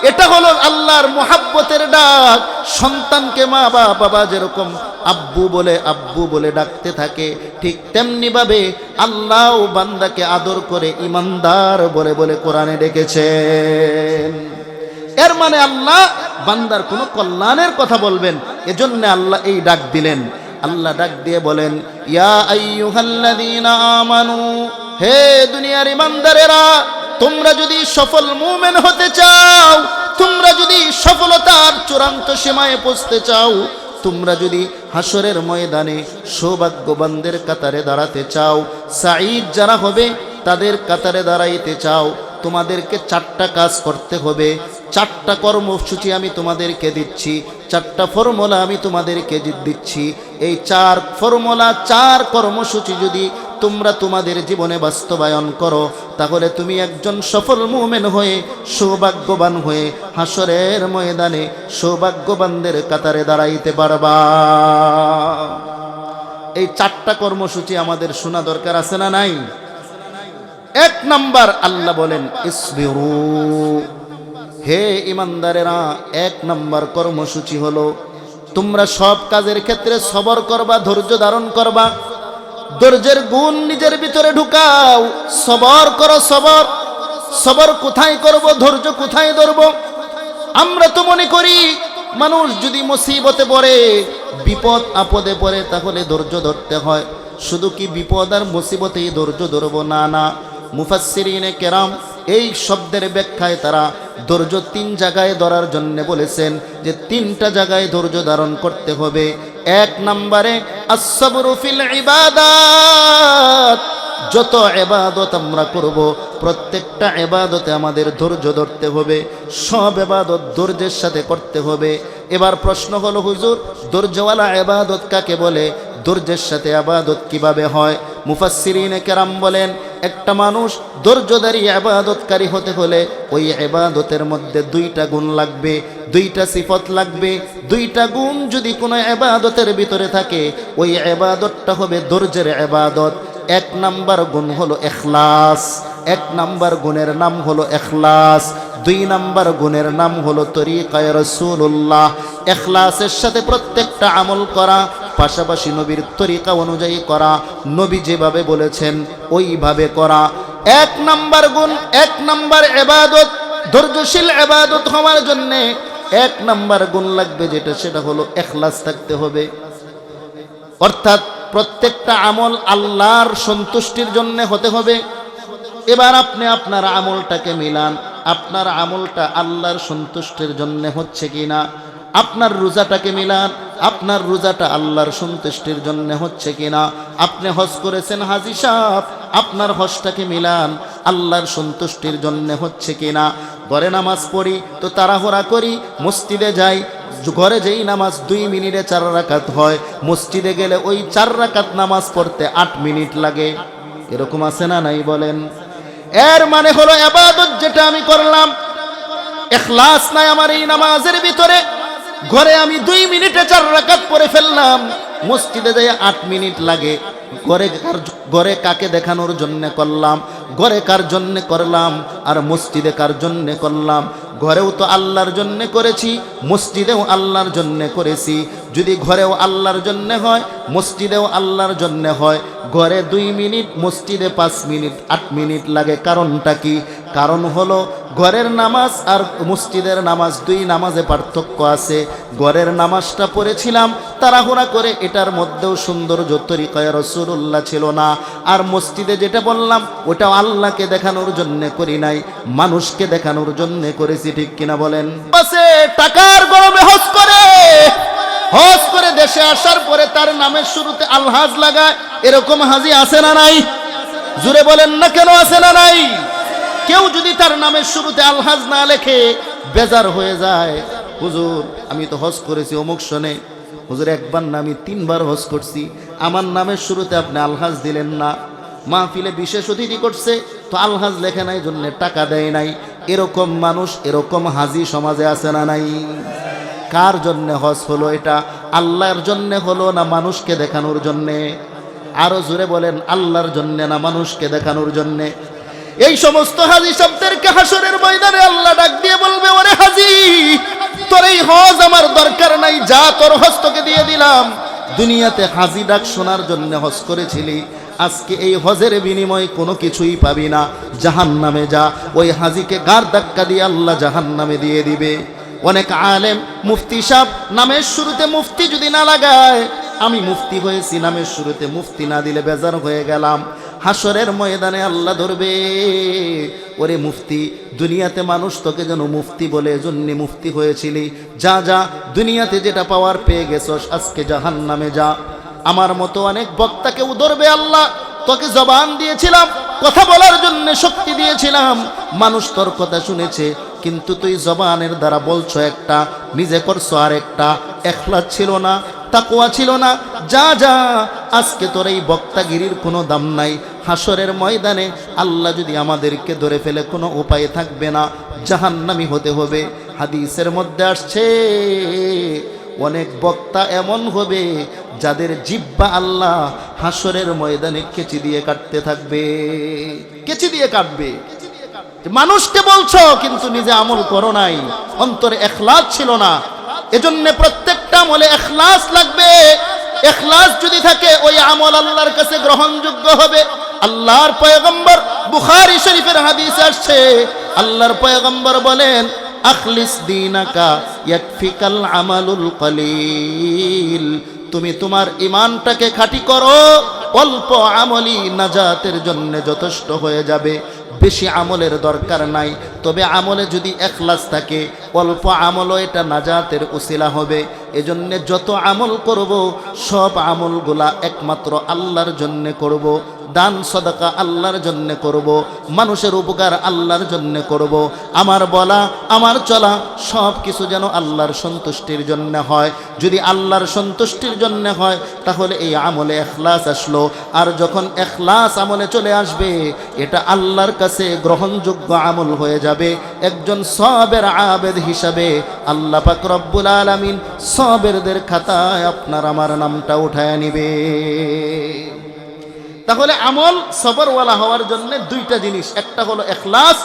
এটা হলো আল্লাহর মুহাব্বতের ডাক। সন্তানকে মা বাবা যেরকম আব্বু বলে ডাকতে থাকে, ঠিক তেমনি ভাবে আল্লাহ বান্দাকে আদর করে ইমানদার বলে বলে কোরআনে ডেকেছেন। এর মানে আল্লাহ বান্দার কোনো কল্যাণের কথা বলবেন, এজন্য আল্লাহ এই ডাক দিলেন। আল্লাহ ডাক দিয়ে বলেন, ইয়া আইয়ুহাল্লাযীনা আমানু, হে দুনিয়ার ইমানদারেরা, তোমরা যদি সফল মুমিন হতে চাও, তোমরা যদি সফলতার চূড়ান্ত সীমায় পৌঁছতে চাও, তোমরা যদি হাসরের ময়দানে সৌভাগ্যবানদের কাতারে দাঁড়াতে চাও, সাঈদ যারা হবে তাদের কাতারে দাঁড়াইতে চাও, তোমাদেরকে 4টা কাজ করতে হবে। 4টা কর্মসূচি আমি তোমাদেরকে দিচ্ছি, 4টা ফর্মুলা আমি তোমাদেরকে দিচ্ছি। এই 4 ফর্মুলা, 4 কর্মসূচি যদি তোমরা তোমাদের জীবনে বাস্তবায়ন করো, তাহলে তুমি একজন সফল মুমিন হয়ে, সৌভাগ্যবান হয়ে হাসরের ময়দানে সৌভাগ্যবানদের কাতারে দাঁড়াইতে পারবা। এই 4টা কর্মসূচি আমাদের শোনা দরকার আছে না নাই? 1 নাম্বার আল্লাহ বলেন ইসবিরু, হে ইমানদারেরা, 1 নাম্বার কর্মসূচি হলো তোমরা সব কাজের ক্ষেত্রে সবর করবা, ধৈর্য ধারণ করবা। ধৈর্যের গুণ নিজের ভিতরে ঢুকাও, সবর করো। সবর কোথায় করব, ধৈর্য কোথায় ধরব? আমরা তো মনে করি মানুষ যদি মুসিবতে পড়ে, বিপদ আপদে পড়ে, তাহলে ধৈর্য ধরতে হয়। শুধু কি বিপদ আর মুসিবতেই ধৈর্য ধরব? না। মুফাসসিরিনে কেরাম এই শব্দের ব্যাখ্যায় তারা ধৈর্য 3 জায়গায় ধরার জন্য বলেছেন, যে 3টা জায়গায় ধৈর্য ধারণ করতে হবে। এক নম্বরে as-sabru fil ইবাদাত। যত ইবাদত আমরা করব প্রত্যেকটা ইবাদতে আমাদের ধৈর্য ধরতে হবে, সব ইবাদত ধৈর্যের সাথে করতে হবে। এবার প্রশ্ন হলো হুজুর, ধৈর্যওয়ালা ইবাদত কাকে বলে? ধৈর্যের সাথে ইবাদত কিভাবে হয়? মুফাসসিরিনে কেরাম বলেন, একটা মানুষ ধৈর্যধারী ইবাদতকারী হতে হলে ওই ইবাদতের মধ্যে দুইটা গুণ লাগবে, দুইটা সিফত লাগবে। দুইটা গুণ যদি কোনো ইবাদতের ভিতরে থাকে ওই ইবাদতটা হবে ধৈর্যের ইবাদত। এক নাম্বার গুণ হলো ইখলাস, এক নাম্বার গুণের নাম হলো ইখলাস। দুই নাম্বার গুণের নাম হলো তরিকায়ে রাসূলুল্লাহ। ইখলাসের সাথে প্রত্যেকটা আমল করা, পাশাপাশি নবীর তরিকা অনুযায়ী করা, নবী যেভাবে বলেছেন ওইভাবে করা। এক নাম্বার গুণ, এক নাম্বার ইবাদত, ধৈর্যশীল ইবাদত হওয়ার জন্য এক নাম্বার গুণ লাগবে, যেটা সেটা হলো ইখলাস থাকতে হবে। অর্থাৎ প্রত্যেকটা আমল আল্লাহর সন্তুষ্টির জন্য হতে হবে। এবার আপনি আপনার আমলটাকে মিলান, আপনার আমলটা আল্লাহর সন্তুষ্টির জন্য হচ্ছে কিনা। আপনার রোজাটাকে মিলান, আপনার রোজাটা আল্লাহর সন্তুষ্টির জন্য হচ্ছে কিনা। আপনি হজ করেছেন হাজী সাহেব, আপনার হজটাকে মিলান, আল্লাহর সন্তুষ্টির জন্য হচ্ছে কিনা। ঘরে নামাজ পড়ি তো তাড়াহুড়া করি, মসজিদে যাই, ঘরে যেই নামাজ 2 মিনিটে 4 রাকাত হয়, মসজিদে গেলে ওই 4 রাকাত নামাজ পড়তে 8 মিনিট লাগে। এরকম আছে না নাই বলেন? এর মানে হলো ইবাদত যেটা আমি করলাম, ইখলাস নাই আমার এই নামাজের ভিতরে। ঘরে আমি 2 মিনিটে 4 রাকাত পড়ে ফেললাম, মসজিদে যাই 8 মিনিট লাগে। ঘরে কাকে দেখানোর জন্য করলাম, ঘরে কার জন্য করলাম, আর মসজিদে কার জন্য করলাম? ঘরেও তো আল্লাহর জন্য করেছি, মসজিদেও আল্লাহর জন্য করেছি। যদি ঘরেও আল্লাহর জন্য হয়, মসজিদেও আল্লাহর জন্য হয়, ঘরে 2 মিনিট, মসজিদে 5 মিনিট, 8 মিনিট লাগে। কারণটা কি? কারণ হলো ঘরের নামাজ আর মসজিদের নামাজ, 2 নামাজে পার্থক্য আছে। ঘরের নামাজটা পড়েছিলাম তাড়াহুড়া করে, এটার মধ্যেও সৌন্দর্য তরিকায়ে রাসূলুল্লাহ ছিল না। আর মসজিদে যেটা বললাম ওটা আল্লাহকে দেখানোর জন্য করি নাই, মানুষকে দেখানোর জন্য করেছি। ঠিক কিনা বলেন? বাসে টাকার গরমে হজ করে দেশে আসার পরে তার নামের শুরুতে আলহাজ লাগায়, এরকম হাজি আছে না নাই? জুড়ে বলেন না কেন আছে না নাই? কেউ যদি তার নামের শুরুতে আলহাজ না লেখে বেজার হয়ে যায়, হুজুর আমি তো হজ করেছি অমুক সনে। হুজুর একবার না আমি 3 বার হজ করছি, আমার নামের শুরুতে আপনি আলহাজ দিলেন না। মাহফিলে বিশেষ অতিথি করছে তো আলহাজ লেখে নাই, জন্য টাকা দেয় নাই। এরকম মানুষ, এরকম হাজি সমাজে আছে না নাই? কার জন্য হজ হলো এটা? আল্লাহর জন্য হলো না মানুষকে দেখানোর জন্যে? আরো জোরে বলেন, আল্লাহর জন্য না মানুষকে দেখানোর জন্যে? এই সমস্ত হাজি শব্দকে হাসরের ময়দানে আল্লাহ ডাক দিয়ে বলবে, ওরে হাজি, তোর এই হজ আমার দরকার নাই, যা তোর হজ তোকে দিয়ে দিলাম। দুনিয়াতে হাজি ডাক শোনার জন্য হজ করেছিলি, আজকে এই হজের বিনিময়ে কোনো কিছুই পাবি না, জাহান্নামে যা। ওই হাজিকে গার ধাক্কা দিয়ে আল্লাহ জাহান্নামে দিয়ে দিবে। অনেক আলেম মুফতি সাহেব নামের শুরুতে মুফতি যদি না লাগায়, আমি মুফতি হয়েছি নামের শুরুতে মুফতি না দিলে বেজার হয়ে গেলাম। হাসরের ময়দানে আল্লাহ ধরবে, ওরে মুফতি, দুনিয়াতে মানুষ তোকে যেন মুফতি বলে এজন্য মুফতি হয়েছিলি, যা যা দুনিয়াতে যেটা পাওয়ার পেয়ে গেছস, আজকে জাহান্নামে যা। আমার মতো অনেক বক্তাকেও ধরবে আল্লাহ, তোকে জবান দিয়েছিলাম, কথা বলার জন্য শক্তি দিয়েছিলাম, মানুষ তোর কথা শুনেছে, কিন্তু তুই জবানের দ্বারা বলছো একটা, নিজে করছো আর একটা। ইখলাস ছিল না, তাকওয়া ছিল না, যা যা। আজকে তোর এই বক্তাগিরির কোনো দাম নাই। হাসরের ময়দানে আল্লাহ যদি আমাদেরকে ধরে ফেলে কোনো উপায় থাকবে না, জাহান্নামী হতে হবে। হাদিসের মধ্যে আসছে অনেক বক্তা এমন হবে যাদের জিহ্বা আল্লাহ হাসরের ময়দানে কেচি দিয়ে কাটতে থাকবে, কেচি দিয়ে কাটবে। মানুষকে বলছো কিন্তু নিজে আমল করো নাই, অন্তরে ইখলাস ছিল না। এজন্য প্রত্যেকটা আমলে ইখলাস লাগবে। ইখলাস যদি থাকে ওই আমল আল্লাহর কাছে গ্রহণযোগ্য হবে। আল্লাহর পয়গম্বর, বুখারী শরীফের হাদিস আসছে, আল্লাহর পয়গম্বর বলেন, আখলিস দীনাকা ইয়াকফিকাল আমালুল কলিল। তুমি তোমার ঈমানটাকে খাঁটি করো, অল্প আমলই নাজাতের জন্য যথেষ্ট হয়ে যাবে। বেশি আমলের দরকার নাই, তবে আমলে যদি ইখলাস থাকে, অল্প আমলও এটা নাজাতের উসিলা হবে। এজন্য যত আমল করব সব আমলগুলা একমাত্র আল্লাহর জন্য করব, দান সদকা আল্লাহর জন্য করব, মানুষের উপকার আল্লাহর জন্য করব। আমার বলা আমার চলা সব কিছু যেন আল্লাহর সন্তুষ্টির জন্য হয়। যদি আল্লাহর সন্তুষ্টির জন্য হয় তাহলে এই আমলে ইখলাস আসলো। আর যখন ইখলাস আমলে চলে আসবে এটা আল্লাহর কাছে গ্রহণযোগ্য আমল হয়ে যাবে। একজন সাবের আবেদ হিসাবে আল্লাহ পাক রব্বুল আলামিন সাবেরদের খাতায় আপনার আমার নামটা উঠায় নিবে। তাহলে আমল সবরওয়ালা হওয়ার জন্য দুইটা জিনিস, একটা হলো ইখলাস,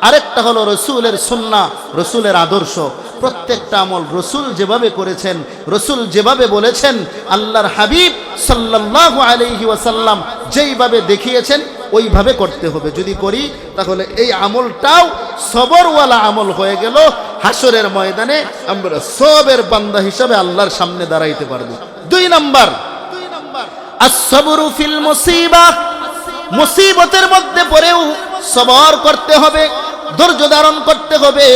আরেকটা হলো রসুলের সুন্নাহ, রসুলের আদর্শ। প্রত্যেকটা আমল রসুল যেভাবে করেছেন, রসুল যেভাবে বলেছেন, আল্লাহর হাবিব সাল্লাল্লাহু আলাইহি ওয়াসাল্লাম যেইভাবে দেখিয়েছেন ওইভাবে করতে হবে। যদি করি তাহলে এই আমলটাও সবরওয়ালা আমল হয়ে গেল। হাসরের ময়দানে আমরা সবের বান্দা হিসাবে আল্লাহর সামনে দাঁড়াইতে পারবো। 2 নাম্বার, as-sabru fil musibah, মুসিবতের মধ্যে পড়েও সবর করতে হবে, ধৈর্য ধারণ করতে হবে।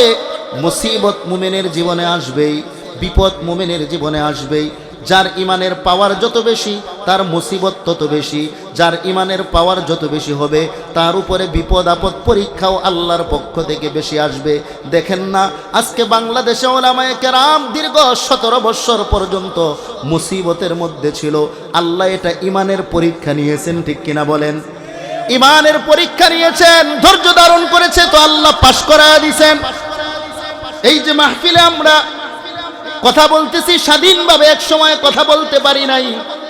মুসিবত মুমিনের জীবনে আসবেই, বিপদ মুমিনের জীবনে আসবেই। যার ইমানের পাওয়ার যত বেশি তার মুসিবত তত বেশি, যার ইমানের পাওয়ার যত বেশি হবে তার উপরে বিপদ আপদ পরীক্ষাও আল্লাহর পক্ষ থেকে বেশি আসবে। দেখেন না আজকে বাংলাদেশে ওলামায়ে কেরাম দীর্ঘ 17 বছর পর্যন্ত মুসিবতের মধ্যে ছিল। আল্লাহ এটা ইমানের পরীক্ষা নিয়েছেন, ঠিক কিনা বলেন? ইমানের পরীক্ষা নিয়েছেন, ধৈর্য ধারণ করেছে তো আল্লাহ পাশ করায় দিয়েছেন। এই যে মাহফিলে আমরা কথা বলতেছি স্বাধীনভাবে, এক সময় কথা বলতে পারি নাই,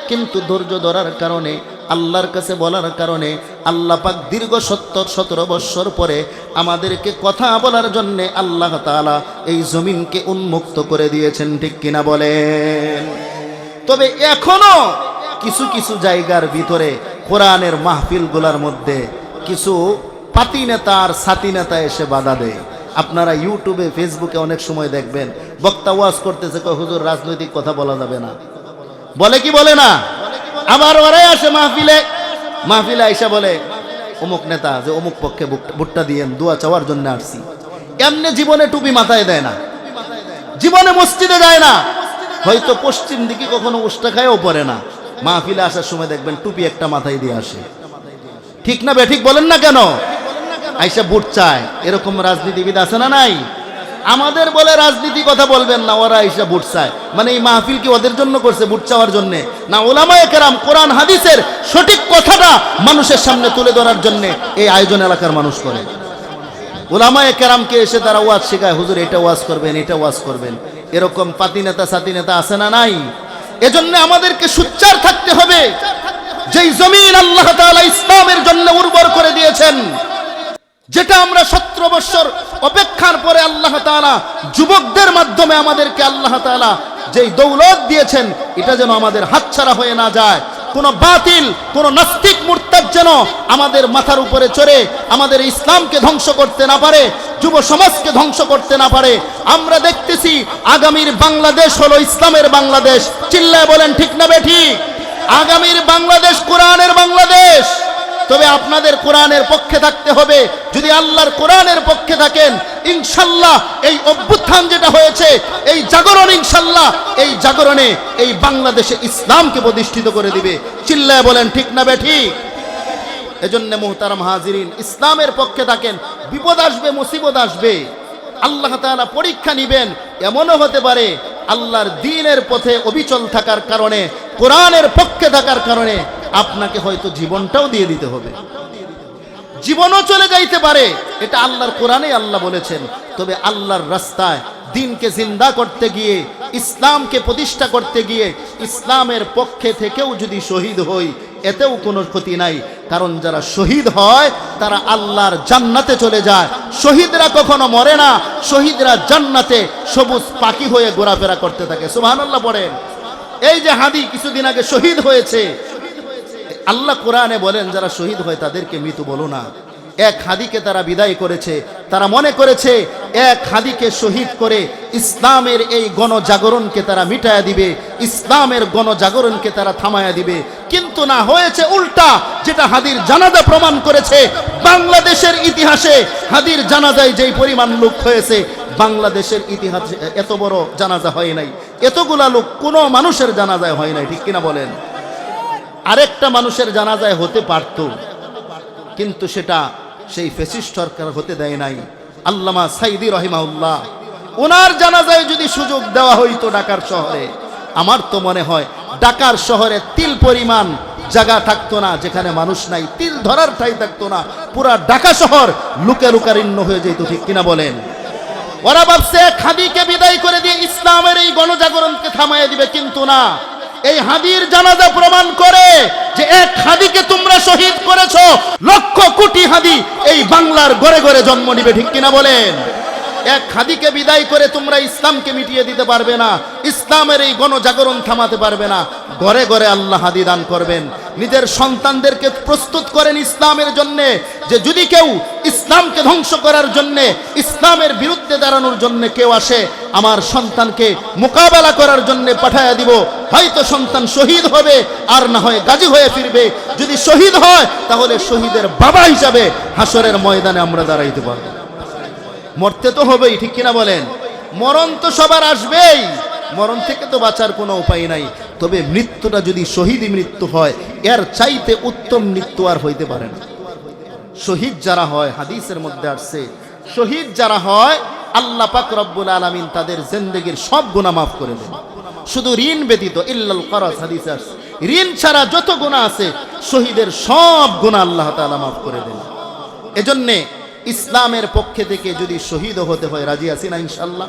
কিন্তু ধৈর্য ধরার কারণে আল্লাহর কাছে বলার কারণে আল্লাহ পাক দীর্ঘ 17 বছর পরে আমাদেরকে কথা বলার জন্য আল্লাহ তাআলা এই জমিনকে উন্মুক্ত করে দিয়েছেন, ঠিক কিনা বলেন? তবে এখনো কিছু কিছু জায়গার ভিতরে কোরআনের মাহফিলগুলোর মধ্যে কিছু পাতি নেতা আর সাথী নেতা এসে বাধা দেয়। আপনারা ইউটিউবে ফেসবুকে অনেক সময় দেখবেন বক্তা ওয়াজ করতেছে, কয় হুজুর রাজনৈতিক কথা বলা যাবে না, বলে কি বলে না? আবার ওরাই আসে মাহফিলে আইসা বলে অমুক নেতা যে অমুক পক্ষে ভোটটা দিয়েন, দোয়া চাওয়ার জন্য আসছি। এমনি জীবনে টুপি মাথায় দেয় না, জীবনে মসজিদে যায় না, হয়তো পশ্চিম দিকে কখনো উষ্টা খায়ও পড়ে না। মাহফিলে আসার সময় দেখবেন টুপি একটা মাথায় দিয়ে আসে। ঠিক না বেঠিক বলেন না কেন? আইসা ভোট চায়। এরকম রাজনীতিবিদ আছে না নাই? আমাদের বলে রাজনীতি কথা বলবেন না, ওরা আইসা ভোট চায়। মানে এই মাহফিল কি ওদের জন্য করছে, ভোট চাওয়ার জন্য না? উলামায়ে কেরাম কোরআন হাদিসের সঠিক কথাটা মানুষের সামনে তুলে ধরার জন্য এই আয়োজন এলাকার মানুষ করে। উলামায়ে কেরামকে এসে তারা ওয়াজ শেখায়, হুজুর এটা ওয়াজ করবেন, এটা ওয়াজ করবেন। এরকম পাতি নেতা সাথী নেতা আছে না নাই? এজন্য আমাদেরকে সোচ্চার থাকতে হবে। যেই জমিন আল্লাহ তাআলা ইসলামের জন্য উর্বর করে দিয়েছেন, যেটা আমরা 17 বছর অপেক্ষার পরে আল্লাহ তাআলা যুবকদের মাধ্যমে আমাদেরকে আল্লাহ তাআলা যেই দৌলত দিয়েছেন, এটা যেন আমাদের হাতছাড়া হয়ে না যায়। কোন বাতিল, কোন নাস্তিক মুরতাদ যেন আমাদের মাথার উপরে চড়ে আমাদের ইসলামকে ধ্বংস করতে না পারে, যুব সমাজকে ধ্বংস করতে না পারে। আমরা দেখতেছি আগামীর বাংলাদেশ হলো ইসলামের বাংলাদেশ। চিল্লায় বলেন ঠিক না বেঠিক? আগামীর বাংলাদেশ কোরআনের বাংলাদেশ। তবে আপনাদের কোরআনের পক্ষে থাকতে হবে। যদি আল্লাহর কোরআনের পক্ষে থাকেন, ইনশাল্লাহ এই অভ্যুত্থান যেটা হয়েছে, এই জাগরণ, ইনশাল্লাহ এই জাগরণে এই বাংলাদেশে ইসলামকে প্রতিষ্ঠিত করে দিবে। চিল্লায় বলেন ঠিক না বেঠিক? এজন্য মুহতারাম হাজিরিন, ইসলামের পক্ষে থাকেন। বিপদ আসবে, মুসিবত আসবে, আল্লাহ তাআলা পরীক্ষা নিবেন। এমনও হতে পারে আল্লাহর দ্বীনের পথে অবিচল থাকার কারণে, কোরআনের পক্ষে থাকার কারণে আপনাকে হয়তো জীবনটাও দিয়ে দিতে হবে, জীবনও চলে যাইতে পারে। এটা আল্লাহর কোরআনে আল্লাহ বলেছেন। তবে আল্লাহর রাস্তায় দ্বীনকে জিন্দা করতে গিয়ে, ইসলামকে প্রতিষ্ঠা করতে গিয়ে ইসলামের পক্ষে থেকেও যদি শহীদ হই, এতেও কোনো ক্ষতি নাই। কারণ যারা শহীদ হয় তারা আল্লাহর জান্নাতে চলে যায়। শহীদরা কখনো মরে না, শহীদরা জান্নাতে সবুজ পাখি হয়ে ঘোরাফেরা করতে থাকে। সুবহানাল্লাহ পড়েন। এই যে হাদি কিছুদিন আগে শহীদ হয়েছে, আল্লাহ কোরআনে বলেন যারা শহীদ হয় তাদেরকে মৃত বলো না। এক হাদিকে তারা বিদায় করেছে, তারা মনে করেছে এক হাদিকে শহীদ করে ইসলামের এই গণজাগরণকে তারা মিটায়া দিবে, ইসলামের গণজাগরণকে তারা থামায়া দিবে। কিন্তু না, হয়েছে উল্টা। যেটা হাদির জানাজা প্রমাণ করেছে, বাংলাদেশের ইতিহাসে হাদির জানাজায় যেই পরিমাণ লোক হয়েছে, বাংলাদেশের ইতিহাসে এত বড় জানাজা হয় নাই। এতগুলা লোক কোনো মানুষের জানাজায় হয় নাই, ঠিক কিনা বলেন? আরেকটা মানুষের জানাজায় হতে পারত, কিন্তু সেটা সেই ফ্যাসিস্ট সরকার হতে দেয় নাই। আল্লামা সাইদি রহিমাহুল্লাহ, ওনার জানাজায় যদি সুযোগ দেওয়া হইতো ঢাকার শহরে, আমার তো মনে হয় ঢাকার শহরে তিল পরিমাণ জায়গা থাকতো না যেখানে মানুষ নাই, তিল ধরার ঠাই থাকতো না, পুরা ঢাকা শহর লুকে লুকারিন্ন হয়ে যেত, ঠিক কিনা বলেন? ওরা ভাবছে হাদিকে বিদায় করে দিয়ে ইসলামের এই গণজাগরণকে থামাইয়া দিবে, কিন্তু না। এই হাদির জানাজা প্রমাণ করে যে এক হাদিকে তোমরা শহীদ করেছো, লক্ষ কোটি হাদি এই বাংলার ঘরে ঘরে জন্ম নিবে, ঠিক কিনা বলেন? এক হাদিকে বিদায় করে তোমরা ইসলামকে মিটিয়ে দিতে পারবে না, ইসলামের এই গণজাগরণ থামাতে পারবে না। ঘরে ঘরে আল্লাহ হাদি দান করবেন। নিজের সন্তানদেরকে প্রস্তুত করেন ইসলামের জন্য, যে যদি কেউ ইসলামকে ধ্বংস করার জন্য, ইসলামের বিরুদ্ধে দাঁড়ানোর জন্য কেউ আসে, আমার সন্তানকে মোকাবেলা করার জন্য পাঠায়া দিব। হয়তো সন্তান শহীদ হবে, আর না হয় গাজী হয়ে ফিরবে। যদি শহীদ হয় তাহলে শহীদের বাবা হিসাবে হাসরের ময়দানে আমরা দাঁড়াইতে পারবো। মরতে তো হবেই, ঠিক কিনা বলেন? মরণ তো সবার আসবেই, মরণ থেকে তো বাঁচার কোনো উপায় নাই। তবে মৃত্যুটা যদি শহীদি মৃত্যু হয়, এর চাইতে উত্তম মৃত্যু আর হইতে পারে না। শহীদ যারা হয়, হাদিসের মধ্যে আসছে, শহীদ যারা হয় আল্লাহ পাক রব্বুল আলামিন তাদের জিন্দেগীর সব গুনাহ মাফ করে দেন, শুধু ঋণ ব্যতীত। ইল্লাল করাজ হাদিসে আসছে, ঋণ ছাড়া যত গুনাহ আছে শহীদের সব গুনাহ আল্লাহ তাআলা মাফ করে দেন। এজন্যে ইসলামের পক্ষে থেকে যদি শহীদ হতে হয়, রাজি আছি না ইনশাআল্লাহ?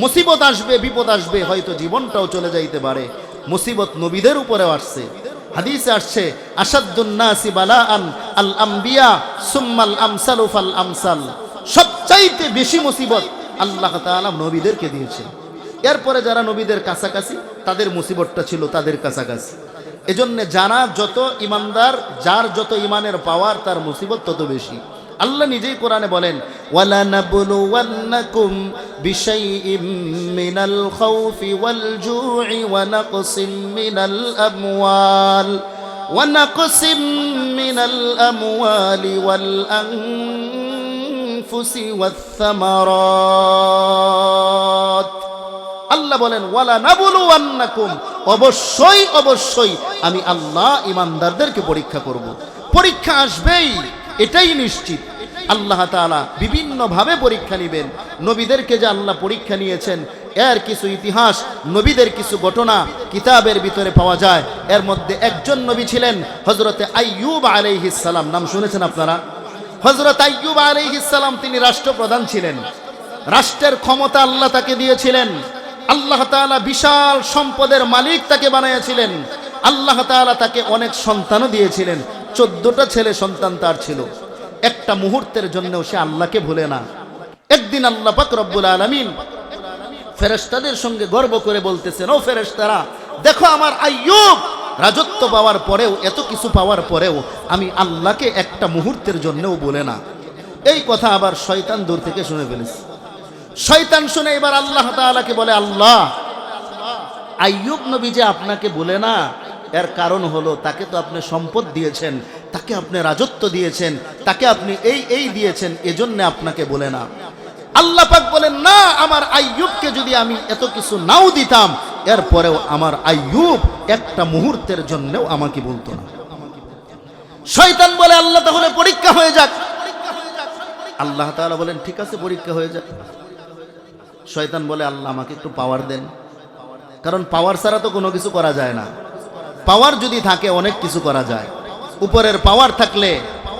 মুসিবত আসবে, বিপদ আসবে, হয়তো জীবনটাও চলে যাইতে পারে। মুসিবত নবীদের উপরেও আসছে, হাদিসে আসছে আসাদ্দুন নাসি বালাআন আল আম্বিয়া সুম্মাল আমসালু ফাল আমসাল। সবচাইতে বেশি মুসিবত আল্লাহ তাআলা নবীদেরকে দিয়েছেন। এরপরে যারা নবীদের কাছাকাছি, তাদের মুসিবতটা ছিল তাদের কাছাকাছি। এজন্য যারা যত ইমানদার, যার যত ইমানের পাওয়ার, তার মুসিবত তত বেশি। আল্লাহ নিজেই কোরআনে বলেন, ওয়ালা নাবলুওয়ান্নাকুম বিশাইইম মিনাল খাউফি ওয়াল জু'i ওয়া নাকসিম মিনাল আমওয়ালি ওয়াল আনফুসি ওয়াস সামারাত। আল্লাহ বলেন ওয়ালা নাবলুওয়ান্নাকুম, অবশ্যই অবশ্যই আমি আল্লাহ ইমানদারদেরকে পরীক্ষা করব। পরীক্ষা আসবেই, এটাই নিশ্চিত। আল্লাহ তাআলা বিভিন্ন ভাবে পরীক্ষা নেবেন। নবীদেরকে যে আল্লাহ পরীক্ষা নিয়েছেন, এর কিছু ইতিহাস, নবীদের কিছু ঘটনা কিতাবের ভিতরে পাওয়া যায়। এর মধ্যে একজন নবী ছিলেন হযরতে আইয়ুব আলাইহিস সালাম। নাম শুনেছেন আপনারা? হযরত আইয়ুব আলাইহিস সালাম, তিনি রাষ্ট্রপ্রধান ছিলেন। রাষ্ট্রের ক্ষমতা আল্লাহ তাকে দিয়েছিলেন। আল্লাহ তাআলা বিশাল সম্পদের মালিক তাকে বানিয়েছিলেন। আল্লাহ তাআলা তাকে অনেক সন্তানও দিয়েছিলেন। 14টা ছেলে সন্তান তার ছিল। একটা মুহূর্তের জন্যও সে আল্লাহকে ভুলে না। একদিন আল্লাহ পাক রব্বুল আলামিন ফেরেশতাদের সঙ্গে গর্ব করে বলতেছেন, ও ফেরেশতারা, দেখো আমার আইয়ুব রাজত্ব পাওয়ার পরেও, এত কিছু পাওয়ার পরেও আমি আল্লাহকে একটা মুহূর্তের জন্যও বলে না। এই কথা আবার শয়তান দূর থেকে শুনে ফেলেছে। শয়তান শুনে এবার আল্লাহ তাআলাকে বলে, আল্লাহ, আইয়ুব নবী যে আপনাকে বলে না, এর কারণ হলো তাকে তো আপনি সম্পদ দিয়েছেন, তাকে আপনি রাজত্ব দিয়েছেন, তাকে আপনি এই দিয়েছেন, এজন্য আপনাকে বলে না। আল্লাহ পাক বলেন, না, আমার আইয়ুবকে যদি আমি এত কিছু নাও দিতাম, এরপরেও আমার আইয়ুব একটা মুহূর্তের জন্যও আমাকে বলতো না। শয়তান বলে, আল্লাহ তাহলে পরীক্ষা হয়ে যাক। আল্লাহ তাআলা বলেন, ঠিক আছে, পরীক্ষা হয়ে যাক। শয়তান বলে, আল্লাহ আমাকে একটু পাওয়ার দেন, কারণ পাওয়ার ছাড়া তো কোনো কিছু করা যায় না। পাওয়ার যদি থাকে অনেক কিছু করা যায়। উপরের পাওয়ার থাকলে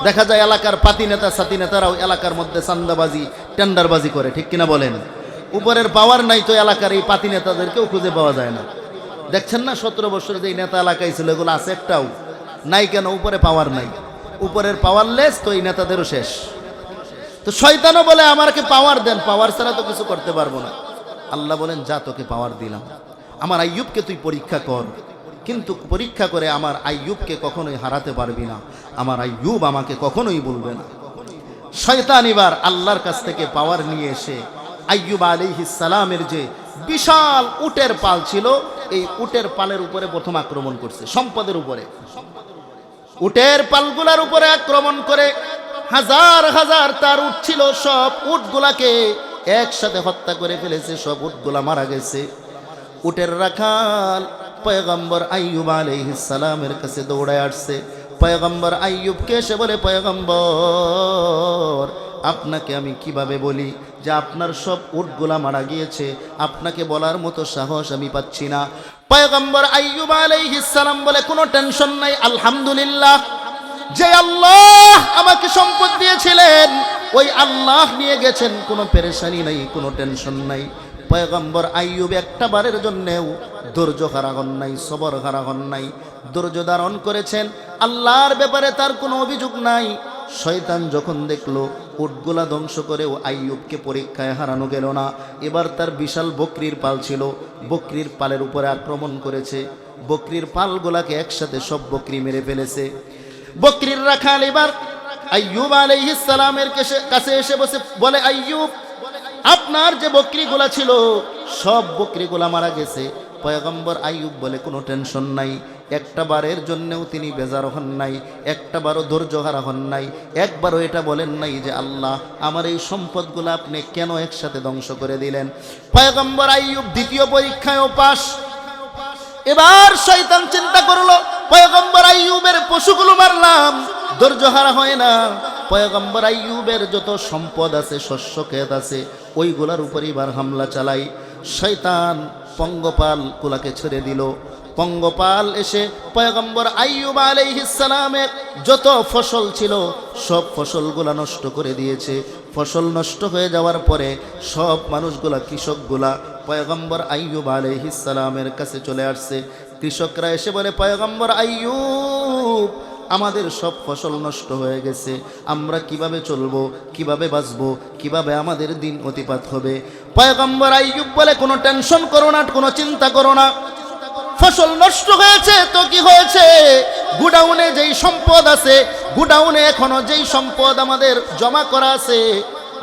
দেখা যায় এলাকার পাতি নেতা সাথী নেতারাও এলাকার মধ্যে চান্দাবাজি, টেন্ডারবাজি করে, ঠিক কিনা বলেন? উপরের পাওয়ার নাই তো এলাকার এই পাতি নেতাদেরকেও খুঁজে পাওয়া যায় না। দেখছেন না 17 বছর যে নেতা এলাকায় ছিল, এগুলো আছে একটাও নাই। কেন? উপরে পাওয়ার নাই। উপরের পাওয়ারলেস তো এই নেতাদেরও শেষ। তো শয়তানও বলে, আমাকে পাওয়ার দেন, পাওয়ার ছাড়া তো কিছু করতে পারবো না। আল্লাহ বলেন, যা, তোকে পাওয়ার দিলাম, আমার আইয়ুবকে তুই পরীক্ষা কর, কিন্তু পরীক্ষা করে আমার আইয়ুবকে কখনোই হারাতে পারবি না, আমার আইয়ুব আমাকে কখনোই বলবে না। শয়তান এবার আল্লাহর কাছ থেকে পাওয়ার নিয়ে এসে আইয়ুব আলাইহিস সালামের যে বিশাল উটের পাল ছিল, এই উটের পালের উপরে প্রথম আক্রমণ করছে, সম্পদের উপরে। উটের পালগুলার উপরে আক্রমণ করে হাজার হাজার তার উট ছিল, সব উটগুলাকে একসাথে হত্যা করে ফেলেছে, সব উটগুলা মারা গেছে। উটের রাখাল পয়গম্বর আইয়ুব আলাইহিস সালামের কাছে দৌড়ায় আসছে। পয়গম্বর আইয়ুবকে এসে বলে, পয়গম্বর আপনাকে আমি কিভাবে বলি যে আপনার সব উটগুলা মারা গিয়েছে, আপনাকে বলার মতো সাহস আমি পাচ্ছি না। পয়গম্বর আইয়ুব আলাইহিস সালাম বলে, কোনো টেনশন নাই, আলহামদুলিল্লাহ, যে আল্লাহ আমাকে সম্পদ দিয়েছিলেন ওই আল্লাহ নিয়ে গেছেন, কোনো পেরেশানি নাই, কোনো টেনশন নাই। পয়গম্বর আইয়ুব একটা বারের জন্যেও ধৈর্য হারা হন নাই, সবর হারা হন নাই, ধৈর্য ধারণ করেছেন। আল্লাহর ব্যাপারে তার কোনো অভিযোগ নাই। শয়তান যখন দেখলো উটগুলা ধ্বংস করেও আইয়ুবকে পরীক্ষায় হারানো গেল না, এবার তার বিশাল বকরির পাল ছিল, বকরির পালের উপরে আক্রমণ করেছে। বকরির পালগুলাকে একসাথে সব বকরি মেরে ফেলেছে। বকরির রাখাল এবার আইয়ুব আলাইহিস সালামের কাছে এসে বসে বলে, আইয়ুব আপনার যে বকরিগুলা ছিল সব বকরিগুলা মারা গেছে। পয়গম্বর আইয়ুব বলে, কোনো টেনশন নাই, একটা বারের জন্যেও তিনি বেজার হন নাই, একটা বারও ধৈর্য হারা হন নাই, একবারও এটা বলেন নাই যে আল্লাহ আমার এই সম্পদগুলো আপনি কেন একসাথে ধ্বংস করে দিলেন। পয়গম্বর আইয়ুব দ্বিতীয় পরীক্ষায়ও পাস। এবার শয়তান চিন্তা করলো, পয়গম্বর আইয়ুবের পশুগুলো মারলাম, ধৈর্য হারা হয় না, পয়গম্বর আইয়ুবের যত সম্পদ আছে, শস্য ক্ষেত আছে, ওইগুলার উপর এবার হামলা চালাই। শয়তান পঙ্গপাল কুলাকে ছেড়ে দিল। পঙ্গপাল এসে পয়গম্বর আইয়ুব আলাইহিস সালামের যত ফসল ছিল সব ফসলগুলা নষ্ট করে দিয়েছে। ফসল নষ্ট হয়ে যাওয়ার পরে সব মানুষগুলা, কৃষকগুলা পয়গম্বর আইয়ুব আলাইহিস সালামের কাছে চলে আসছে। কৃষকরা এসে বলে, পয়গম্বর আইয়ুব আমাদের সব ফসল নষ্ট হয়ে গেছে, আমরা কিভাবে চলবো, কিভাবে বাঁচবো, কিভাবে আমাদের দিন অতিপাত হবে। পয়গম্বর আইয়ুব বলে, কোনো টেনশন করো না, কোনো চিন্তা করো না, ফসল নষ্ট হয়েছে তো কি হয়েছে, গুডাউনে যেই সম্পদ আছে, গুডাউনে এখনো যেই সম্পদ আমাদের জমা করা আছে,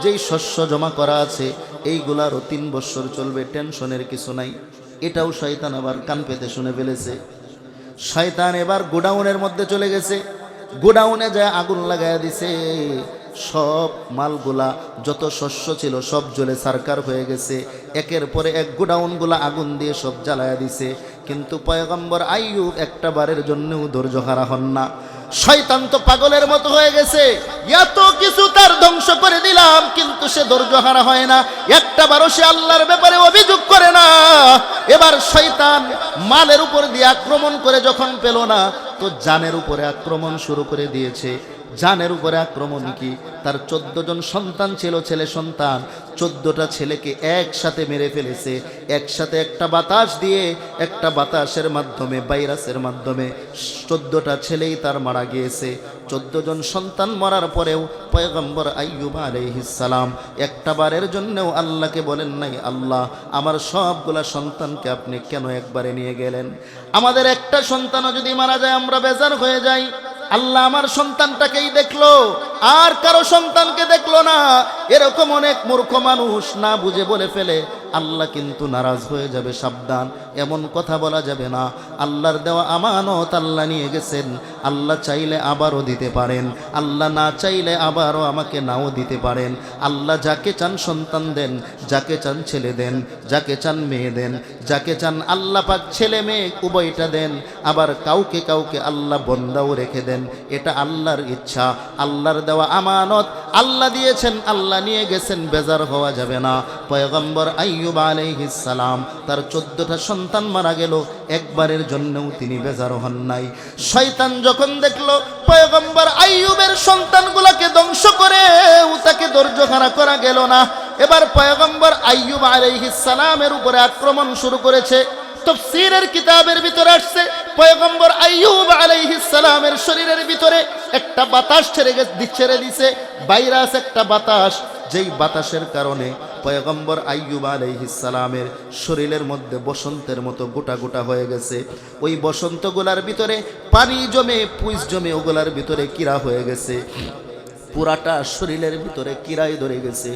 যেই শস্য জমা করা আছে, এইগুলারও 3 বছর চলবে, টেনশনের কিছু নাই। এটাও শয়তান আবার কান পেতে শুনে ফেলেছে। শয়তান এবার গোডাউনের মধ্যে চলে গেছে, গোডাউনে যায় আগুন লাগাইয়া দিছে। সব মালগুলা, যত শস্য ছিল সব জ্বলে ছারখার হয়ে গেছে। একের পরে এক গোডাউনগুলা আগুন দিয়ে সব জ্বালায়া দিছে। কিন্তু পয়গম্বর আইয়ুব একটা বারের জন্যও ধৈর্য হারা হন না। শয়তান তো পাগলের মতো হয়ে গেছে, এত কিছু তার ধ্বংস করে দিলাম কিন্তু সে ধৈর্য হারা হয় না, একটা বারও সে আল্লাহর ব্যাপারে অভিযোগ করে না। এবার শয়তান মালের উপর দিয়ে আক্রমণ করে যখন পেল না, তো জানের উপরে আক্রমণ শুরু করে দিয়েছে। জানের উপরে আক্রমণ কি, তার 14 জন সন্তান ছিল, ছেলে সন্তান, 14টা ছেলেকে একসাথে মেরে ফেলেছে। একসাথে একটা বাতাস দিয়ে, একটা বাতাসের মাধ্যমে, ভাইরাসের মাধ্যমে 14টা ছেলেই তার মারা গিয়েছে। 14 জন সন্তান মরার পরেও পয়গম্বর আইয়ুব আলাইহিস সালাম একটা বারের জন্যও আল্লাহকে বলেন নাই, আল্লাহ আমার সবগুলা সন্তানকে আপনি কেন একবারে নিয়ে গেলেন? আমাদের একটা সন্তানও যদি মারা যায় আমরা বেজার হয়ে যাই। আল্লাহ আমার সন্তানটাকেই দেখলো, আর কারো সন্তানকে দেখলো না। এরকম অনেক মূর্খ মানুষ না বুঝে বলে ফেলে, আল্লাহ কিন্তু নারাজ হয়ে যাবে, সাবধান, এমন কথা বলা যাবে না। আল্লাহর দেওয়া আমানত আল্লাহ নিয়ে গেছেন, আল্লাহ চাইলে আবারও দিতে পারেন, আল্লাহ না চাইলে আবারও আমাকে নাও দিতে পারেন। আল্লাহ যাকে চান সন্তান দেন, যাকে চান ছেলে দেন, যাকে চান মেয়ে দেন, যাকে চান আল্লাহ পাক ছেলে মেয়ে উভয়টা দেন। আবার কাউকে কাউকে আল্লাহ বন্দাও রেখে দেন, এটা আল্লাহর ইচ্ছা। আল্লাহর দেওয়া আমানত আল্লাহ দিয়েছেন, আল্লাহ নিয়ে গেছেন, বেজার হওয়া যাবে না। পয়গম্বর আইয়ুব আলাইহিস সালাম তার 14টা সন্তান মারা গেল, একবারের জন্যও তিনি বেজার হন নাই। শয়তান যখন দেখলো পয়গম্বর আইয়ুবের সন্তানগুলোকে ধ্বংস করে তাকে ধৈর্য হারা করা গেল না, এবার পয়গম্বর আইয়ুব আলাইহিস সালামের উপরে আক্রমণ শুরু করেছে। তাফসীরের কিতাবের ভিতরে আসছে, পয়গম্বর আইয়ুব আলাইহিস সালামের শরীরের ভিতরে একটা বাতাস ছেড়ে দিছে, ভাইরাস একটা বাতাস, যেই বাতাসের কারণে পয়গম্বর আইয়ুব আলাইহিস সালামের শরীরের মধ্যে বসন্তের মতো গোটা গোটা হয়ে গেছে। ওই বসন্তগুলার ভিতরে পানি জমে, পুইস জমে, ওগুলার ভিতরে কীড়া হয়ে গেছে। পুরাটা শরীরের ভিতরে কিরাই ধরে গেছে,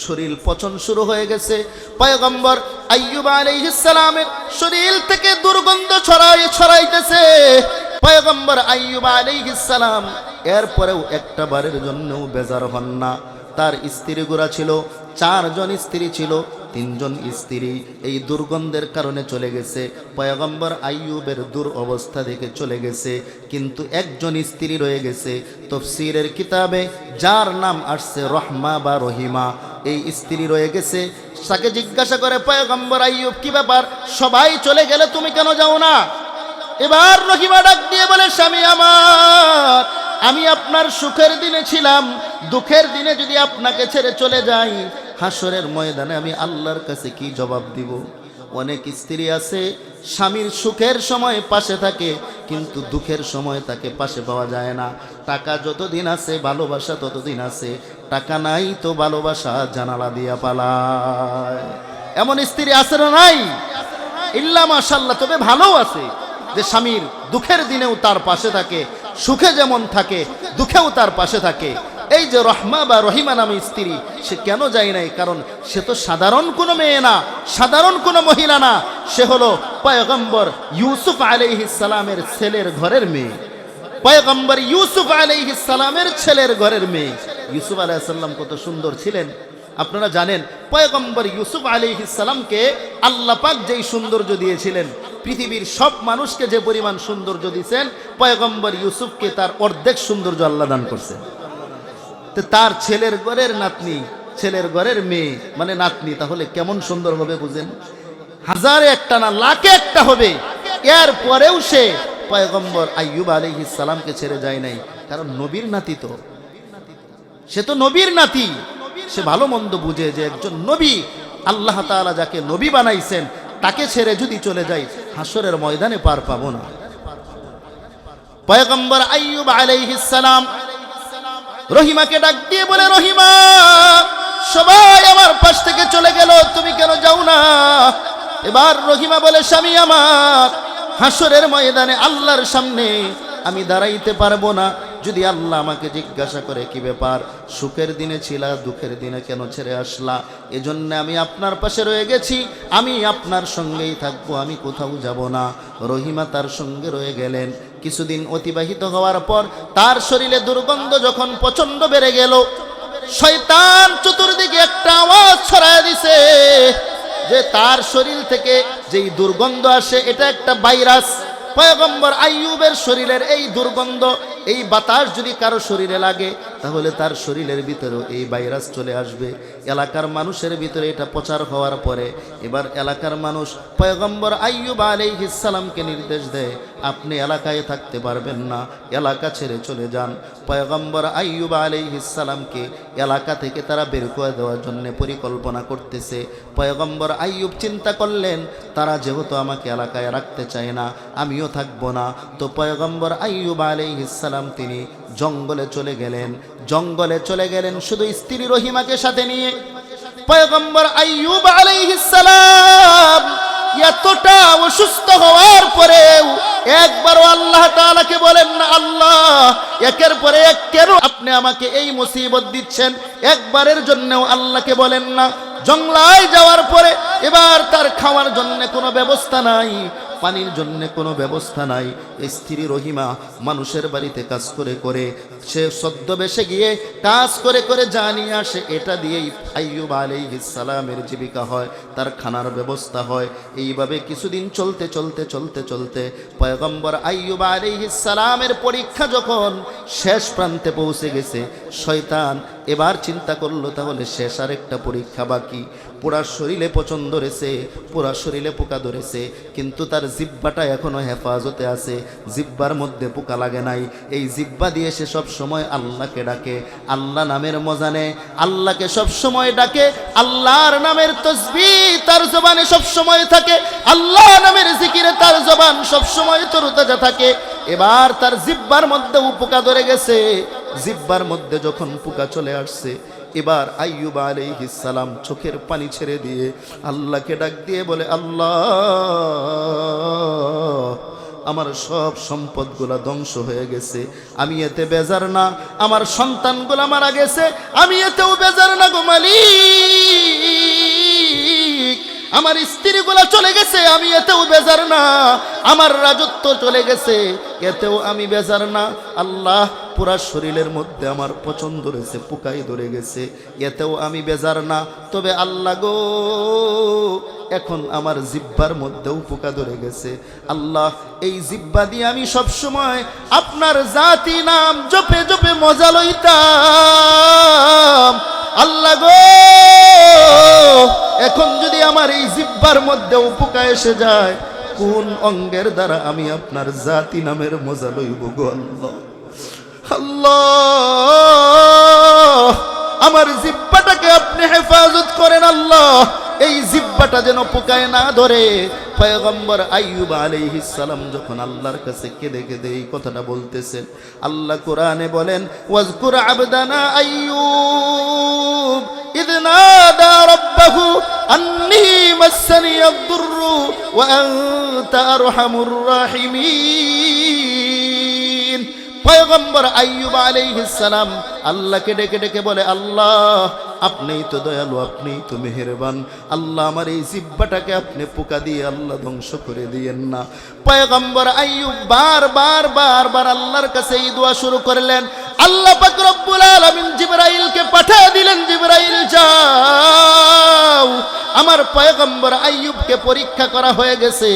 শরীর পচন শুরু হয়ে গেছে। পয়গম্বর আইয়ুব আলাইহিস সালামের শরীর থেকে দুর্গন্ধ ছড়াইতেছে। পয়গম্বর আইয়ুব আলাইহিস সালাম এরপরেও একটা বারের জন্যও বেজার হন না। তার স্ত্রীগুলা ছিল, 4 জন স্ত্রী ছিল, তিনজন স্ত্রী এই দুর্গন্ধের কারণে চলে গেছে, পয়গম্বর আইয়ুবের দুরবস্থা দেখে চলে গেছে, কিন্তু একজন স্ত্রী রয়ে গেছে। তাফসীরের কিতাবে যার নাম আসছে রহমা বা রহিমা, এই স্ত্রী রয়ে গেছে। তাকে জিজ্ঞাসা করে পয়গম্বর আইয়ুব কি ব্যাপার, সবাই চলে গেলে তুমি কেন যাও না? এবার রহিমা ডাক দিয়ে বলে, স্বামী আমার, আমি আপনার সুখের দিনে ছিলাম, দুঃখের দিনে যদি আপনাকে ছেড়ে চলে যাই, হাসরের ময়দানে আমি আল্লাহর কাছে কি জবাব দিব? অনেক স্ত্রী আছে স্বামীর সুখের সময় পাশে থাকে, কিন্তু দুঃখের সময় তাকে পাশে পাওয়া যায় না। টাকা যতদিন আছে ভালোবাসা ততদিন আছে, টাকা নাই তো ভালোবাসা জানালা দিয়া পালায়। এমন স্ত্রী আছে না নাই? ইল্লা মাশাআল্লাহ। তবে ভালো আছে যে স্বামীর দুঃখের দিনেও তার পাশে থাকে, সুখে যেমন থাকে দুঃখেও তার পাশে থাকে। এই যে রহমা বা রহিমা নামে স্ত্রী, সে কেন যায় নাই? কারণ সে তো সাধারণ কোনো মেয়ে না, সাধারণ কোনো মহিলা না, সে হলো পয়গম্বর ইউসুফ আলাইহিস সালামের ছেলের ঘরের মেয়ে। পয়গম্বর ইউসুফ আলাইহিস সালামের ছেলের ঘরের মেয়ে। ইউসুফ আলাইহিস সালাম কত সুন্দর ছিলেন আপনারা জানেন। পয়গম্বর ইউসুফ আলাইহিস সালামকে আল্লাহ পাক যেই সৌন্দর্য দিয়েছিলেন, পৃথিবীর সব মানুষকে যে পরিমাণ সৌন্দর্য দিয়েছেন, পয়গম্বর ইউসুফকে তার অর্ধেক সৌন্দর্য আল্লাহ দান করছেন। তো তার ছেলের ঘরের নাতনি, ছেলের ঘরের মেয়ে মানে নাতনি, তাহলে কেমন সুন্দর হবে বুঝেন? হাজারে একটা না লাখে একটা হবে। এর পরেও সে পয়গম্বর আইয়ুব আলাইহিস সালামকে ছেড়ে যায় নাই, কারণ নবীর নাতি তো, সে তো নবীর নাতি। সে ভালো মন্দ বুঝে যে একজন নবী, আল্লাহ তাআলা যাকে নবী বানাইছেন, তাকে ছেড়ে যদি চলে যাই হাসরের ময়দানে পার পাবো না। পয়গম্বর আইয়ুব আলাইহিস সালাম রহিমাকে ডাক দিয়ে বলে, রহিমা, সবাই আমার পাশ থেকে চলে গেল, তুমি কেন যাও না? এবার রহিমা বলে, স্বামী আমার, হাসরের ময়দানে আল্লাহর সামনে আমি দাঁড়াইতে পারবো না। যদি আল্লাহ আমাকে জিজ্ঞাসা করে কি ব্যাপার, সুখের দিনে ছিলা, দুঃখের দিনে কেন ছেড়ে আসলা, এজন্য আমি আপনার পাশে রয়ে গেছি, আমি আপনার সঙ্গেই থাকবো, আমি কোথাও যাব না। রহিমা তার সঙ্গে রয়ে গেলেন। কিছুদিন অতিবাহিত হওয়ার পর তার শরীরে দুর্গন্ধ যখন প্রচন্ড বেড়ে গেল, শয়তান চতুর্দিকে একটা আওয়াজ ছড়ায় দিছে যে তার শরীর থেকে যেই দুর্গন্ধ আসে এটা একটা ভাইরাস। পয়গম্বর আইয়ুবের শরীরের এই দুর্গন্ধ, এই বাতাস যদি কারো শরীরে লাগে, তাহলে তার শরীরের ভিতরেও এই ভাইরাস চলে আসবে। এলাকার মানুষের ভিতরে এটা প্রচার হওয়ার পরে এবার এলাকার মানুষ পয়গম্বর আইয়ুব আলাইহিস সালামকে নির্দেশ দেয়, আপনি এলাকায় থাকতে পারবেন না, এলাকা ছেড়ে চলে যান। পয়গম্বর আইয়ুব আলাইহিস সালামকে এলাকা থেকে তারা বের করে দেওয়ার জন্য পরিকল্পনা করতেছে। পয়গম্বর আইয়ুব চিন্তা করলেন, তারা যেহেতু আমাকে এলাকায় রাখতে চায় না, আমিও থাকবো না। তো পয়গম্বর আইয়ুব আলাইহিস সালাম তিনি জঙ্গলে চলে গেলেন। জঙ্গলে চলে গেলেন শুধু স্ত্রী রহিমাকে সাথে নিয়ে। পয়গম্বর আইয়ুব আলাইহিস সালাম এতটা অসুস্থ হওয়ার পরেও একবারও আল্লাহ তাআলাকে বলেন না, আল্লাহ একের পরে এক কেন আপনি আমাকে এই মুসিবত দিচ্ছেন? একবারের জন্যও আল্লাহকে বলেন না। জঙ্গলায় যাওয়ার পরে এবার তার খাওয়ার জন্য কোনো ব্যবস্থা নাই, পানির জন্য কোনো ব্যবস্থা নাই। স্ত্রী রহিমা মানুষের বাড়িতে কাজ করে করে সে ছদ্মবেশে গিয়ে কাজ করে করে যা নিয়ে আসে, এটা দিয়েই আইয়ুব আলাইহিস সালামের জীবিকা হয়, তার খানার ব্যবস্থা হয়। এইভাবে কিছুদিন চলতে চলতে চলতে চলতে পয়গম্বর আইয়ুব আলাইহিস সালামের পরীক্ষা যখন শেষ প্রান্তে পৌঁছে গেছে, শয়তান এবার চিন্তা করলো তাহলে শেষ আর একটা পরীক্ষা বাকি। পুরা শরীরে পচন ধরেছে, পুরা শরীরে পোকা ধরেছে, কিন্তু তার জিহ্বাটা এখনো হেফাজতে আছে, জিহ্বার মধ্যে পোকা লাগে নাই। এই জিহ্বা দিয়ে সে সব সময় আল্লাহকে ডাকে, আল্লাহ নামের মজা নেয়, আল্লাহকে সব সময় ডাকে, আল্লাহর নামের তাসবিহ তার জবানে সব সময় থাকে, আল্লাহ নামের জিকিরে তার জবান সব সময় তরতাজা থাকে। এবার তার জিহ্বার মধ্যে পোকা ধরে গেছে। জিহ্বার মধ্যে যখন পোকা চলে আসছে, এবার আইয়ুব আলাইহিস সালাম চোখের পানি ছেড়ে দিয়ে আল্লাহকে ডাক দিয়ে বলে, আল্লাহ আমার সব সম্পদগুলা ধ্বংস হয়ে গেছে, আমি এতে বেজার না। আমার সন্তানগুলা মারা গেছে, আমি এতেও বেজার না গো মালিক। আমার স্ত্রীগুলো চলে গেছে, আমি এতেও বেজার না। আমার রাজত্ব চলে গেছে, এতেও আমি বেজার না। আল্লাহ, পুরা শরীরের মধ্যে আমার পছন্দ রয়েছে, পোকাই ধরে গেছে, এতেও আমি বেজার না। তবে আল্লাহ গো, এখন আমার জিহ্বার মধ্যেও পোকা ধরে গেছে। আল্লাহ, এই জিহ্বা দিয়ে আমি সব সময় আপনার জাতি নাম জপে জপে মজা লইতাম। আল্লাহ গো, এখন যদি আমার এই জিহ্বার মধ্যেও পোকা এসে যায়, কোন অঙ্গের দ্বারা আমি আপনার জাতি নামের মজা লইব গো আল্লাহ? আল্লাহ, আমার জিহ্বাটাকে আপনি হেফাজত করেন আল্লাহ, এই জিহ্বাটা যেন পোকায় না ধরে। পয়গম্বর আইয়ুব আলাইহিস সালাম যখন আল্লাহর কাছে কেঁদে কেঁদে এই কথাটা বলতেছেন, আল্লাহ কোরআনে বলেন, ওয়াজকুর আবদানা আইয়ুব ইয নাদা রাব্বাহু আন্নী মাসসানিয়াদ দুররু ওয়া আনতা আরহামুর রাহিমিন। পয়গম্বর আইয়ুব আলাইহিস সালাম আল্লাহকে ডেকে ডেকে বলে, আল্লাহ, আপনিই তো দয়ালু, আপনিই তো মেহেরবান। আল্লাহ, আমার এই জিহ্বাটাকে আপনি পোকা দিয়ে আল্লাহ ধ্বংস করে দিয়েন না। পয়গম্বর আইয়ুব বারবার বারবার আল্লাহর কাছে এই দোয়া শুরু করলেন। আল্লাহ পাক রব্বুল আলামিন জিবরাইলকে পাঠিয়ে দিলেন, জিবরাইল যাও, আমার পয়গম্বর আইয়ুবকে পরীক্ষা করা হয়ে গেছে,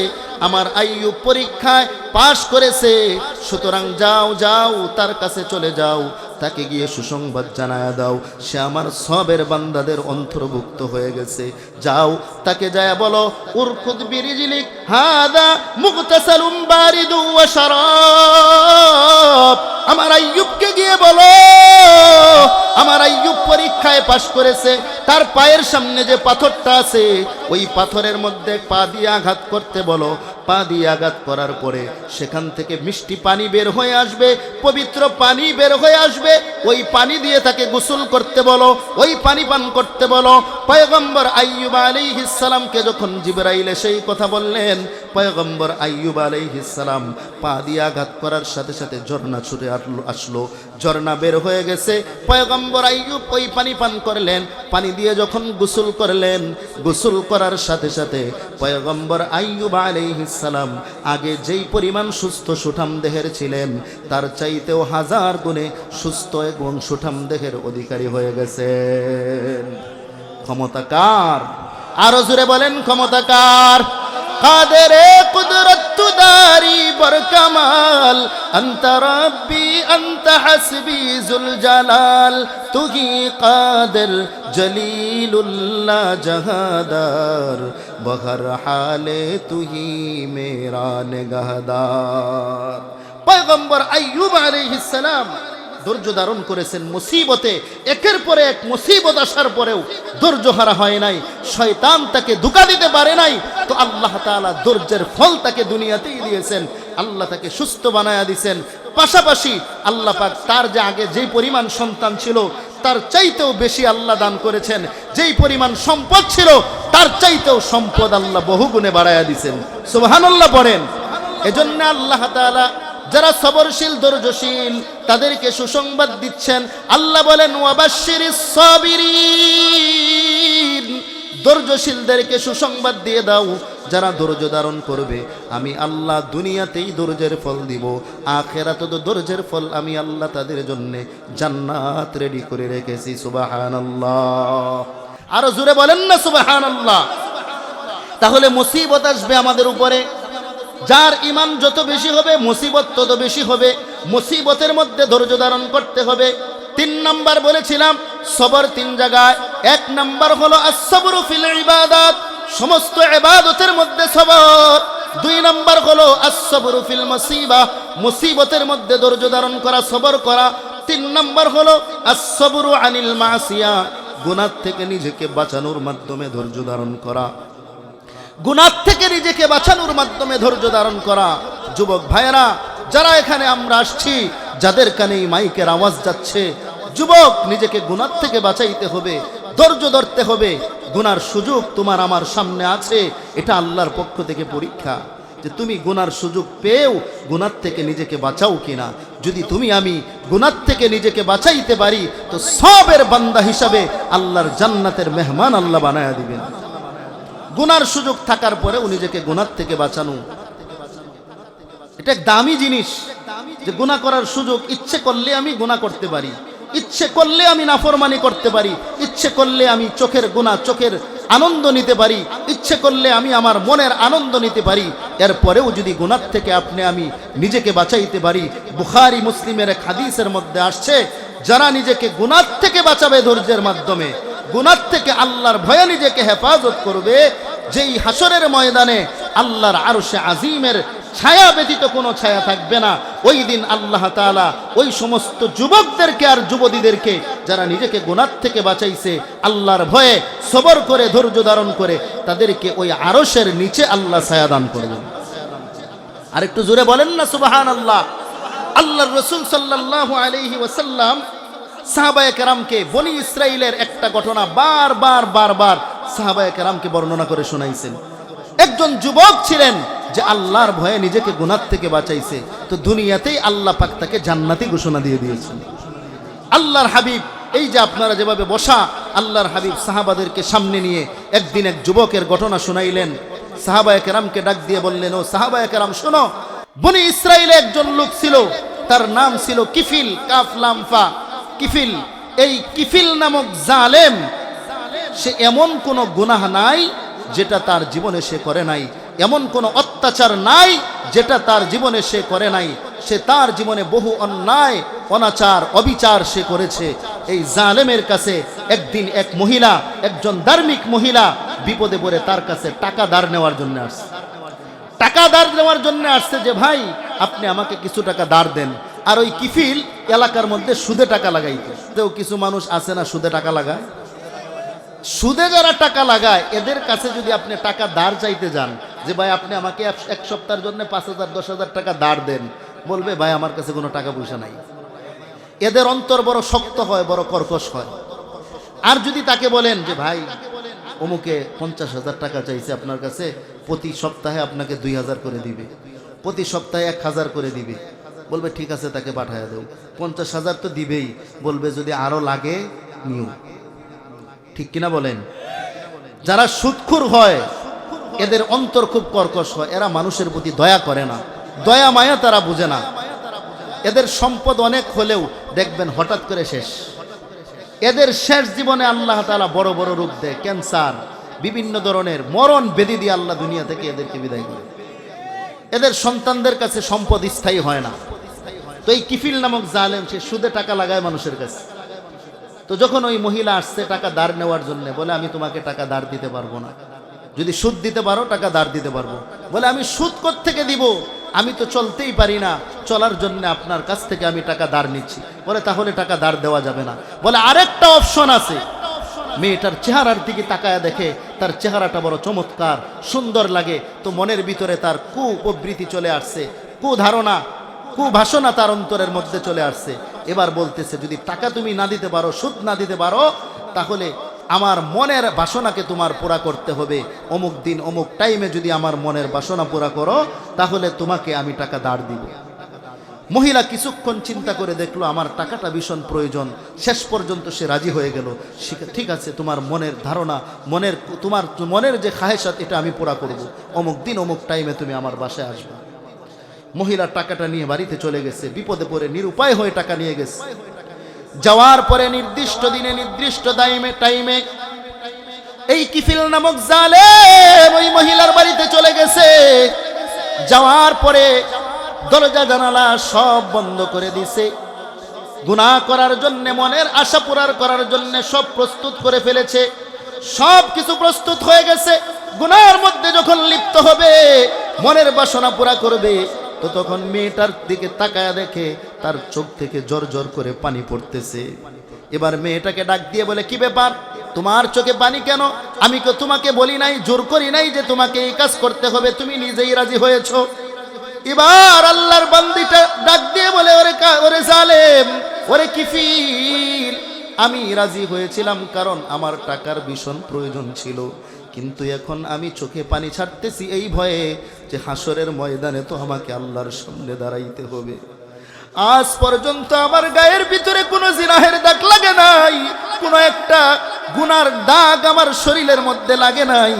আমার আইয়ুব পরীক্ষায় পাশ করেছে, সুতরাং যাও যাও তার কাছে চলে যাও, তাকে গিয়ে সুসংবাদ জানায়া দাও, সে আমার সবের বান্দাদের অন্তর্ভুক্ত হয়ে গেছে। যাও, তাকে যায় বলো, উরকুদ বিরিজলিক হাদা মুগতাসালুম বারিদু ওয়া শারাব। আমার আইয়ুবকে গিয়ে বলো, আমার আইয়ুব পরীক্ষায় পাশ করেছে, তার পায়ের সামনে যে পাথরটা আছে, ওই পাথরের মধ্যে পা দিয়ে আঘাত করতে বলো। পা দিয়ে আঘাত করার পরে সেখান থেকে মিষ্টি পানি বের হয়ে আসবে, পবিত্র পানি বের হয়ে আসবে, ওই পানি দিয়ে তাকে গোসল করতে বলো, ওই পানি পান করতে বলো। পয়গম্বর আইয়ুব আলাইহিস সালামকে যখন জিবরাইল সেই কথা বললেন, পয়গম্বর আইয়ুব আলাইহিস সালাম পা দিয়ে আঘাত করার সাথে সাথে ঝর্ণা ছুটে আসলো, ঝর্ণা বের হয়ে গেছে। পয়গম্বর আইয়ুব ওই পানি পান করলেন, পানি দিয়ে যখন গোসল করলেন, গোসল করার সাথে সাথে পয়গম্বর আইয়ুব আলাইহিস সালাম আগে যেই পরিমাণ সুস্থ সুঠাম দেহের ছিলেন, তার চাইতেও হাজার গুণে সুস্থ এবং সুঠাম দেহের অধিকারী হয়ে গেছেন। ক্ষমতা কার? আরো জোরে বলেন, ক্ষমতা কার? কাদেরে কুদরত দারি বরকামাল, আনতা রাব্বি আনতা হাসবি জুল জালাল, তুহি কাদের জলিলুল্লাহ জাহাদার, বহর হালে তুহি মেরা নিগাহদার। পয়গম্বর আইয়ুব আলাইহিস সালাম ধৈর্য ধারণ করেছেন মুসিবতে, একের পরে এক মুসিবত আসার পরেও ধৈর্য হারা হয় নাই, শয়তান তাকে ধোঁকা দিতে পারে নাই। তো আল্লাহ তাআলা ধৈর্যের ফল তাকে দুনিয়াতেই দিয়েছেন, আল্লাহ তাকে সুস্থ বানায়া দিয়েছেন। পাশাপাশি আল্লাহ পাক তার যে আগে যেই পরিমাণ সন্তান ছিল, তার চাইতেও বেশি আল্লাহ দান করেছেন। যেই পরিমাণ সম্পদ ছিল, তার চাইতেও সম্পদ আল্লাহ বহুগুণে বাড়ায়া দিয়েছেন। সুবহানাল্লাহ পড়েন। এজন্য আল্লাহ তাআলা যারা সবরশীল ধৈর্যশীল তাদেরকে সুসংবাদ দিচ্ছেন। আল্লাহ বলেন, ওয়াবাশশিরিস সাবিরিন, ধৈর্যশীলদেরকে সুসংবাদ দিয়ে দাও, যারা ধৈর্য ধারণ করবে আমি আল্লাহ দুনিয়াতেই ধৈর্যের ফল দিব, আখিরাতেও ধৈর্যের ফল আমি আল্লাহ তাদের জন্য জান্নাত রেডি করে রেখেছি। সুবহানাল্লাহ। আরো জোরে বলেন না সুবহানাল্লাহ। তাহলে মুসিবত আসবে আমাদের উপরে, যার ঈমান যত বেশি হবে মুসিবত তত বেশি হবে। মুসিবতের মধ্যে ধৈর্য ধারণ করতে হবে। 3 নাম্বার বলেছিলাম সবর 3 জায়গায়। 1 নাম্বার হলো আস-সাবরু ফিল ইবাদাত, সমস্ত ইবাদতের মধ্যে সবর। 2 নাম্বার হলো আস-সাবরু ফিল মুসিবা, মুসিবতের মধ্যে ধৈর্য ধারণ করা, সবর করা। 3 নাম্বার হলো আস-সাবরু আনিল মাসিয়া, গুনাহ থেকে নিজেকে বাঁচানোর মাধ্যমে ধৈর্য ধারণ করা, গুনাহ থেকে নিজেকে বাঁচানোর মাধ্যমে ধৈর্য ধারণ করা। যুবক ভাইয়েরা যারা এখানে আমরা আসছি, যাদের কানে এই মাইকের আওয়াজ যাচ্ছে, যুবক নিজেকে গুনাহ থেকে বাঁচাইতে হবে, ধৈর্য ধরতে হবে। গুনার সুযোগ তোমার আমার সামনে আছে, এটা আল্লাহর পক্ষ থেকে পরীক্ষা, যে তুমি গুনার সুযোগ পেয়েও গুনাহ থেকে নিজেকে বাঁচাও কিনা। যদি তুমি আমি গুনাহ থেকে নিজেকে বাঁচাইতে পারি, তো সবের বান্দা হিসাবে আল্লাহর জান্নাতের মেহমান আল্লাহ বানায়া দিবেন। গুনার সুযোগ থাকার পরেও নিজেকে গুনার থেকে বাঁচানো, এটা এক দামি জিনিস। যে গুনাহ করার সুযোগ, ইচ্ছে করলে আমি গুনাহ করতে পারি, ইচ্ছে করলে আমি নাফরমানি করতে পারি, ইচ্ছে করলে আমি চোখের গুনাহ, চোখের আনন্দ নিতে পারি, ইচ্ছে করলে আমি আমার মনের আনন্দ নিতে পারি। এরপরেও যদি গুনাহ থেকে আমি নিজেকে বাঁচাইতে পারি, বুখারী মুসলিমের এক হাদিসের মধ্যে আসছে, যারা নিজেকে গুনাহ থেকে বাঁচাবে ধৈর্যের মাধ্যমে, গুনাহ থেকে আল্লাহর ভয়ে নিজেকে হেফাজত করবে, যেই হাসরের ময়দানে আল্লাহর আরশে আজিমের ছায়া ব্যতীত কোনো ছায়া থাকবে না, ওই দিন আল্লাহ তাআলা ওই সমস্ত যুবকদেরকে আর যুবতীদেরকে যারা নিজেকে গুনাহ থেকে বাঁচাইছে, আল্লাহর ভয়ে সবর করে ধৈর্য ধারণ করে, তাদেরকে ওই আরশের নিচে আল্লাহ ছায়া দান করবেন। আর একটু জোরে বলেন না সুবহানাল্লাহ। আল্লাহর রাসূল সাল্লাল্লাহু আলাইহি ওয়াসাল্লাম সাহাবায়ে কেরামকে বনি ইসরাইলের একটা ঘটনা বারবার সাহাবায়ে কেরামকে বর্ণনা করে শোনাইছেন। একজন যুবক ছিলেন যে আল্লাহর ভয়ে নিজেকে গুনাহ থেকে বাঁচাইছে, তো দুনিয়াতেই আল্লাহ পাক তাকে জান্নাতি ঘোষণা দিয়ে দিয়েছেন। আল্লাহর হাবিব, এই যে আপনারা যেভাবে বসা, আল্লাহর হাবিব সাহাবাদেরকে সামনে নিয়ে একদিন এক যুবকের ঘটনা শোনাইলেন। সাহাবায়ে কেরামকে ডাক দিয়ে বললেন, ও সাহাবায়ে কেরাম শোনো, বনি ইসরাইলে একজন লোক ছিল, তার নাম ছিল কিফিল, কাফ লাম ফা, কিফিল। এই কিফিল নামক জালেম, সে এমন কোনো গুনাহ নাই যেটা তার জীবনে সে করে নাই, এমন কোনো অত্যাচার নাই যেটা তার জীবনে সে করে নাই। সে তার জীবনে বহু অন্যায়, অনাচার, অবিচার সে করেছে। এই জালেমের কাছে একদিন এক মহিলা, একজন ধার্মিক মহিলা বিপদে পড়ে তার কাছে টাকা ধার নেওয়ার জন্য আসছে। টাকা ধার নেওয়ার জন্য আসছে যে ভাই আপনি আমাকে কিছু টাকা ধার দেন। আর ওই কিফিল এলাকার মধ্যে সুদে টাকা লাগাইতো। তো কিছু মানুষ আছে না সুদে টাকা লাগায়, সুদে যারা টাকা লাগায় এদের কাছে যদি আপনি টাকা ধার চাইতে যান, যে ভাই আপনি আমাকে এক সপ্তাহের জন্য 5,000 10,000 টাকা ধার দেন, বলবে ভাই আমার কাছে কোনো টাকা পয়সা নাই। এদের অন্তর বড় শক্ত হয়, বড় কর্কশ হয়। আর যদি তাকে বলেন যে ভাই অমুকে 50,000 টাকা চাইছে আপনার কাছে, প্রতি সপ্তাহে আপনাকে 2,000 করে দিবে, প্রতি সপ্তাহে 1,000 করে দিবে, বলবে ঠিক আছে তাকে পাঠায় দেও। 50,000 তো দিবেই, বলবে যদি আরো লাগে নিও। ঠিক কিনা বলেন? যারা সুদখোর হয় এদের অন্তর খুব কর্কশ হয়, এরা মানুষের প্রতি দয়া করে না, দয়া মায়া তারা বুঝে না। এদের সম্পদ অনেক হলেও দেখবেন হঠাৎ করে শেষ। এদের শেষ জীবনে আল্লাহ তাআলা বড় বড় রূপ দেয়, ক্যান্সার, বিভিন্ন ধরনের মরণ ব্যাধি দিয়ে আল্লাহ দুনিয়া থেকে এদেরকে বিদায় করে। এদের সন্তানদের কাছে সম্পদ স্থায়ী হয় না। তো এই কিফিল নামক জালেম সে সুদে টাকা লাগায় মানুষের কাছে। তো যখন ওই মহিলা আসছে টাকা ধার নেওয়ার জন্য, বলে আমি তোমাকে টাকা ধার দিতে পারবো না, যদি সুদ দিতে পারো টাকা ধার দিতে পারবো। বলে আমি সুদ কোত্থেকে দিব, আমি তো চলতেই পারি না, চলার জন্য আপনার কাছ থেকে আমি টাকা ধার নিচ্ছি। বলে তাহলে টাকা ধার দেওয়া যাবে না। বলে আরেকটা অপশন আছে। মেয়েটার চেহারার দিকে তাকায় দেখে তার চেহারাটা বড় চমৎকার, সুন্দর লাগে, তো মনের ভিতরে তার কুপ্রবৃত্তি চলে আসছে, কুধারণা, কুভাষণা তার অন্তরের মধ্যে চলে আসছে। এবার বলতেছে যদি টাকা তুমি না দিতে পারো, সুদ না দিতে পারো, তাহলে আমার মনের বাসনাকে তোমার পুরা করতে হবে। অমুক দিন অমুক টাইমে যদি আমার মনের বাসনা পুরা করো, তাহলে তোমাকে আমি টাকা ধার দিব। মহিলা কিছুক্ষণ চিন্তা করে দেখলো আমার টাকাটা ভীষণ প্রয়োজন, শেষ পর্যন্ত সে রাজি হয়ে গেল। ঠিক আছে, তোমার মনের ধারণা, তোমার মনের যে খাহেসাত, এটা আমি পুরা করব। অমুক দিন অমুক টাইমে তুমি আমার বাসায় আসবে। মহিলা টাকাটা নিয়ে বাড়িতে চলে গেছে, বিপদে পড়ে নিরুপায় হয়ে টাকা নিয়ে গেছে। যাওয়ার পরে নির্দিষ্ট দিনে নির্দিষ্ট টাইমে এই কিফিল নামক জালেম ওই মহিলার বাড়িতে চলে গেছে। যাওয়ার পরে দরজা জানালা সব বন্ধ করে দিছে। গুনাহ করার জন্য, মনের আশা পূরণ করার জন্য সব প্রস্তুত করে ফেলেছে, সব কিছু প্রস্তুত হয়ে গেছে। গুনাহের মধ্যে যখন লিপ্ত হবে, মনের বাসনা পুরা করবে, তো তখন মেয়েটার দিকে তাকায়া দেখে তার চোখ থেকে জোর জোর করে পানি পড়তেছে। এবার মেয়েটাকে ডাক দিয়ে বলে, কি ব্যাপার, তোমার চোখে পানি কেন? আমি তো তোমাকে বলি নাই, জোর করি নাই যে তোমাকে এই কাজ করতে হবে, তুমি নিজেই রাজি হয়েছো। এবার আল্লাহর বান্দিটা ডাক দিয়ে বলে, ওরে জালেম, ওরে কিফিল, আমি রাজি হয়েছিলাম কারণ আমার টাকার ভীষণ প্রয়োজন ছিল, কিন্তু এখন আমি চোখে পানি ছাড়তেছি এই ভয়ে যে হাসরের ময়দানে তো আমাকে আল্লাহর সামনে দাঁড়াইতে হবে। আজ পর্যন্ত আমার গায়ের ভিতরে কোনো জিনাহের দাগ লাগে নাই, কোনো একটা গুনার দাগ আমার শরীরের মধ্যে লাগে নাই।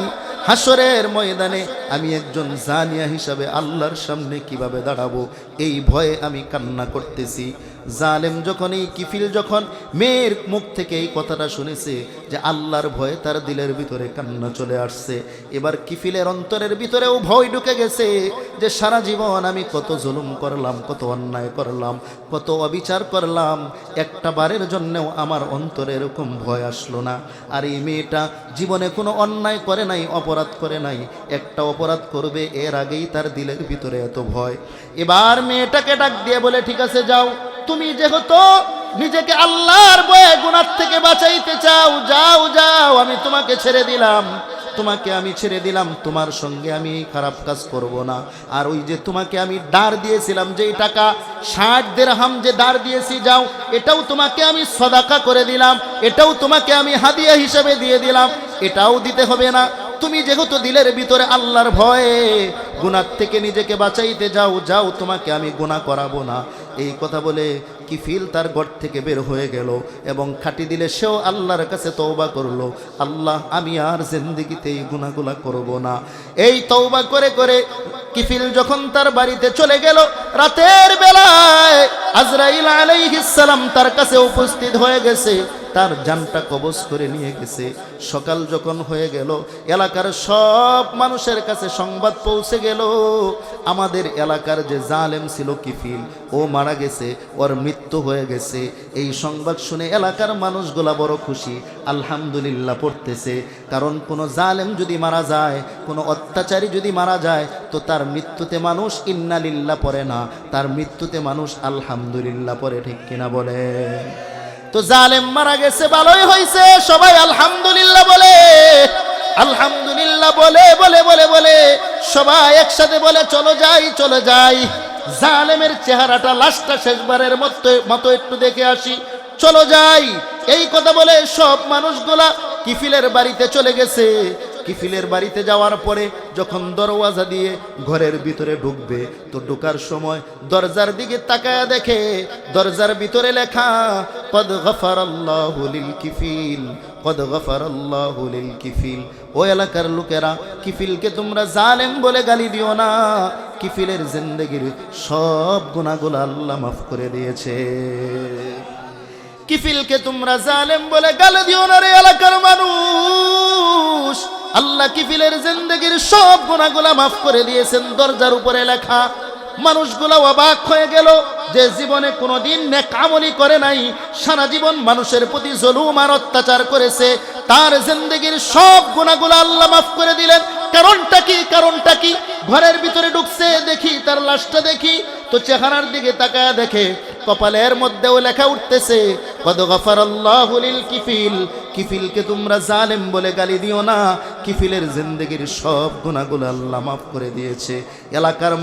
হাসরের ময়দানে আমি একজন জানিয়া হিসাবে আল্লাহর সামনে কিভাবে দাঁড়াবো, এই ভয়ে আমি কান্না করতেছি। জালেম যখন এই কিফিল যখন মেয়ের মুখ থেকে এই কথাটা শুনেছে যে আল্লাহর ভয়ে তার দিলের ভিতরে কান্না চলে আসছে। এবার কিফিলের অন্তরের ভিতরেও ভয় ঢুকে গেছে যে সারা জীবন আমি কত জুলুম করলাম, কত অন্যায় করলাম, কত অবিচার করলাম, একটা বারের জন্যও আমার অন্তরে এরকম ভয় আসলো না। আর এই মেয়েটা জীবনে কোনো অন্যায় করে নাই, অপরাধ করে নাই, একটা অপরাধ করবে এর আগেই তার দিলের ভিতরে এত ভয়। এবার মেয়েটাকে ডাক দিয়ে বলে, ঠিক আছে যাও, তুমি যেহেতু নিজেকে আল্লাহর ভয়ে গুনাহ থেকে বাঁচাইতে চাও, যাও যাও, আমি তোমাকে ছেড়ে দিলাম, তোমাকে আমি ছেড়ে দিলাম, তোমার সঙ্গে আমি খারাপ কাজ করব না। আর ওই যে তোমাকে আমি দাঁড় দিয়েছিলাম, যেই টাকা 60 দিরহাম যে দাঁড় দিয়েছি, যাও, এটাও তোমাকে আমি সদাকা করে দিলাম, এটাও তোমাকে আমি হাদিয়া হিসেবে দিয়ে দিলাম, এটাও দিতে হবে না। তুমি যেহেতু দিলের ভিতরে আল্লাহর ভয়ে গুনাহ থেকে নিজেকে বাঁচাইতে যাও, যাও, তোমাকে আমি গুনাহ করাবো না। এই কথা বলে কিফিল তার ঘর থেকে বের হয়ে গেল এবং খাঁটি দিলে সেও আল্লাহর কাছে তওবা করলো, আল্লাহ আমি আর জিন্দেগিতে এই গুনাহগুলা করব না। এই তওবা করে করে কিফিল যখন তার বাড়িতে চলে গেল, রাতের বেলায় আজরাইল আলাইহিস সালাম তার কাছে উপস্থিত হয়ে গেছে, তার জানটা কবজ করে নিয়ে গেছে। সকাল যখন হয়ে গেল, এলাকার সব মানুষের কাছে সংবাদ পৌঁছে গেল, আমাদের এলাকার যে জালেম ছিল কিফিল, ও মারা গেছে, ওর মৃত্যু হয়ে গেছে। এই সংবাদ শুনে এলাকার মানুষগুলা বড় খুশি, আলহামদুলিল্লাহ পড়তেছে। কারণ কোনো জালেম যদি মারা যায়, কোনো অত্যাচারী যদি মারা যায়, তো তার মৃত্যুতে মানুষ ইন্না লিল্লাহ পড়ে না, তার মৃত্যুতে মানুষ আলহামদুলিল্লাহ পড়ে, ঠিক কিনা বলে? তো জালেম মারা গেছে, ভালোই হয়েছে, সবাই আলহামদুলিল্লাহ বলে, আলহামদুলিল্লাহ বলে বলে বলে বলে সবাই একসাথে বলে, চলো যাই, চলে যাই, জালেমের চেহারাটা লাশটা শেষবারের মতো একটু দেখে আসি, চলো যাই। এই কথা বলে সব মানুষগুলা কিফিলের বাড়িতে চলে গেছে। কিফিলের বাড়িতে যাওয়ার পরে যখন দরওয়াজা দিয়ে ঘরের ভিতরে ঢুকবে, তো ঢোকার সময় দরজার দিকে তাকায়া দেখে দরজার ভিতরে লেখা, কদ গফারাল্লাহু লিল কিফিল, কদ গফারাল্লাহু লিল কিফিল। ও এলাকার লোকেরা, কিফিলকে তোমরা জালেম বলে গালি দিও না, কিফিলের জিন্দেগির সব গুনাহগুলো আল্লাহ মাফ করে দিয়েছে। কিফিলকে তোমরা জালেম বলে গালি দিও না রে এলাকার মানুষ, আল্লাহ কিফিলের জিন্দেগির সব গুনাহগুলো মাফ করে দিয়েছেন। দরজার উপরে লেখা। মানুষগুলো অবাক হয়ে গেল যে জীবনে কোনোদিন নেক আমলি করে নাই, সারা জীবন মানুষের প্রতি জুলুম আর অত্যাচার করেছে, তার জিন্দেগির সব গুনাহগুলো আল্লাহ মাফ করে দিলেন। কারণটা কি? কারণটা কি? ঘরের ভিতরে ঢুকছে, দেখি তার লাশটা, দেখি তো চেহারার দিকে তাকায় দেখে কপালের মধ্যেও লেখা উঠতেছে, কদ গফারাল্লাহু লিল কিফিল, কিফিলকে তোমরা জালেম বলে গালি দিও না, কিফিলের জিন্দেগির সব গুনাহগুলো আল্লাহ মাফ করে দিয়েছে। এলাকার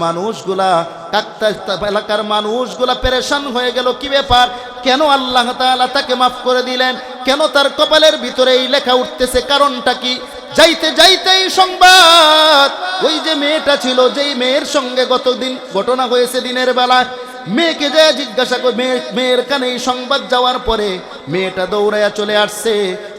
মানুষগুলা পেরেশান হয়ে গেল, কি ব্যাপার, কেন আল্লাহ তাআলা তাকে মাফ করে দিলেন, কেন তার কপালের ভিতরে এই লেখা উঠতেছে, কারণটা কি? যাইতে যাইতে এই সংবাদ, ওই যে মেয়েটা ছিল, যেই মেয়ের সঙ্গে গতদিন ঘটনা হয়েছে দিনের বেলায়, মেয়েকে যায় জিজ্ঞাসা করে, মেয়ের কানে এই সংবাদ যাওয়ার পরে মেয়েটা দৌড়াইয়া চলে আসছে।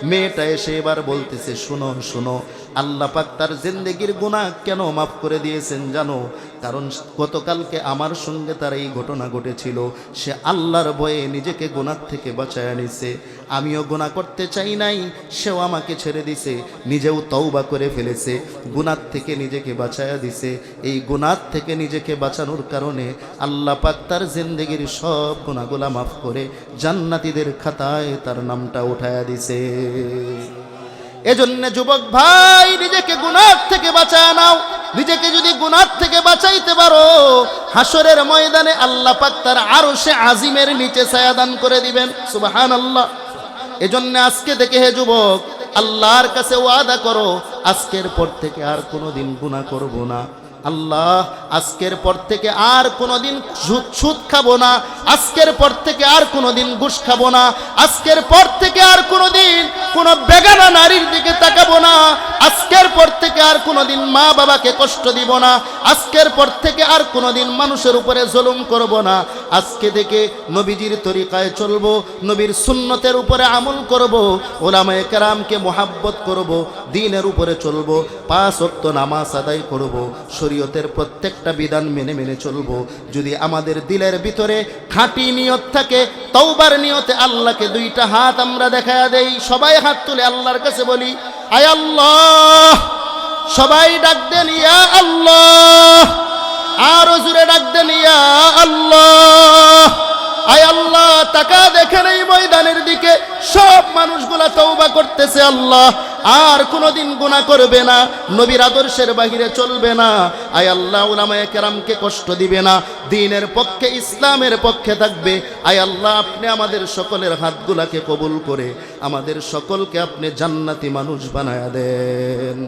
মেয়েটা এসে এবার বলতেছে, শুনো শুনো, আল্লাহ পাক তার জিন্দেগির গুনাহ কেন মাফ করে দিয়েছেন জানো? কারণ গতকালকে আমার সঙ্গে তার এই ঘটনা ঘটেছিল, সে আল্লাহর ভয়ে নিজেকে গুনাহ থেকে বাঁচায় নিছে। আমিও গুনাহ করতে চাই নাই, সেও আমাকে ছেড়ে দিছে, নিজেও তওবা করে ফেলেছে, গুনাহ থেকে নিজেকে বাঁচায়া দিছে। এই গুনাহ থেকে নিজেকে বাঁচানোর কারণে আল্লাহ পাক তার জিন্দেগির সব গুনাহগুলা মাফ করে জান্নাতীদের খাতায় তার নামটা উঠায়া দিছে। এজন্য যুবক ভাই, নিজেকে গুনাহ থেকে বাঁচায় নাও। নিজেকে যদি গুনাহ থেকে বাঁচাইতে পারো, হাসরের ময়দানে আল্লাহ পাক তার আরশে আজিমের নিচে ছায়া দান করে দিবেন। সুবহানাল্লাহ। এজন্য আজকে থেকে হে যুবক, আল্লাহর কাছে ওয়াদা করো, আজকের পর থেকে আর কোনোদিন গুনাহ করব না। আল্লাহ, আজকের পর থেকে আর কোনোদিন সুদ খাবো না, আজকের পর থেকে আর কোনোদিন ঘুষ খাবো না, আজকের পর থেকে আর কোনোদিন কোনো বেগানা নারীর দিকে তাকাবো না, আজকের পর থেকে আর কোনোদিন মা বাবাকে কষ্ট দিব না, আজকের পর থেকে আর কোনোদিন মানুষের উপরে জুলুম করব না, আজকে থেকে নবীজির তরিকায় চলবো, নবীর সুন্নতের উপরে আমল করব, ওলামায়ে কেরামকে মোহাব্বত করব, দ্বীনের উপরে চলবো, 5 ওয়াক্ত নামাজ আদায় করব, শরীয়তের প্রত্যেকটা বিধান মেনে মেনে চলবো। যদি আমাদের দিলের ভিতরে খাঁটি নিয়ত থাকে, তওবার নিয়তে আল্লাহকে 2টা হাত আমরা দেখায়া দেই। সবাই হাত তুলে আল্লাহর কাছে বলি, আয় আল্লাহ। সবাই ডাক দেন ইয়া আল্লাহ, আরো জোরে ডাক দেন ইয়া আল্লাহ। আয় আল্লাহ, তাকা দেখেন এই ময়দানের দিকে, সব মানুষগুলা তওবা করতেছে আল্লাহ, আর কোনোদিন গুনাহ করবে না, নবীর আদর্শের বাহিরে চলবে না। আয় আল্লাহ, উলামায়ে কেরামকে কষ্ট দিবে না, দ্বীনের পক্ষে ইসলামের পক্ষে থাকবে। আয় আল্লাহ, আপনি আমাদের সকলের হাতগুলাকে কবুল করে আমাদের সকলকে আপনি জান্নাতি মানুষ বানায়া দেন।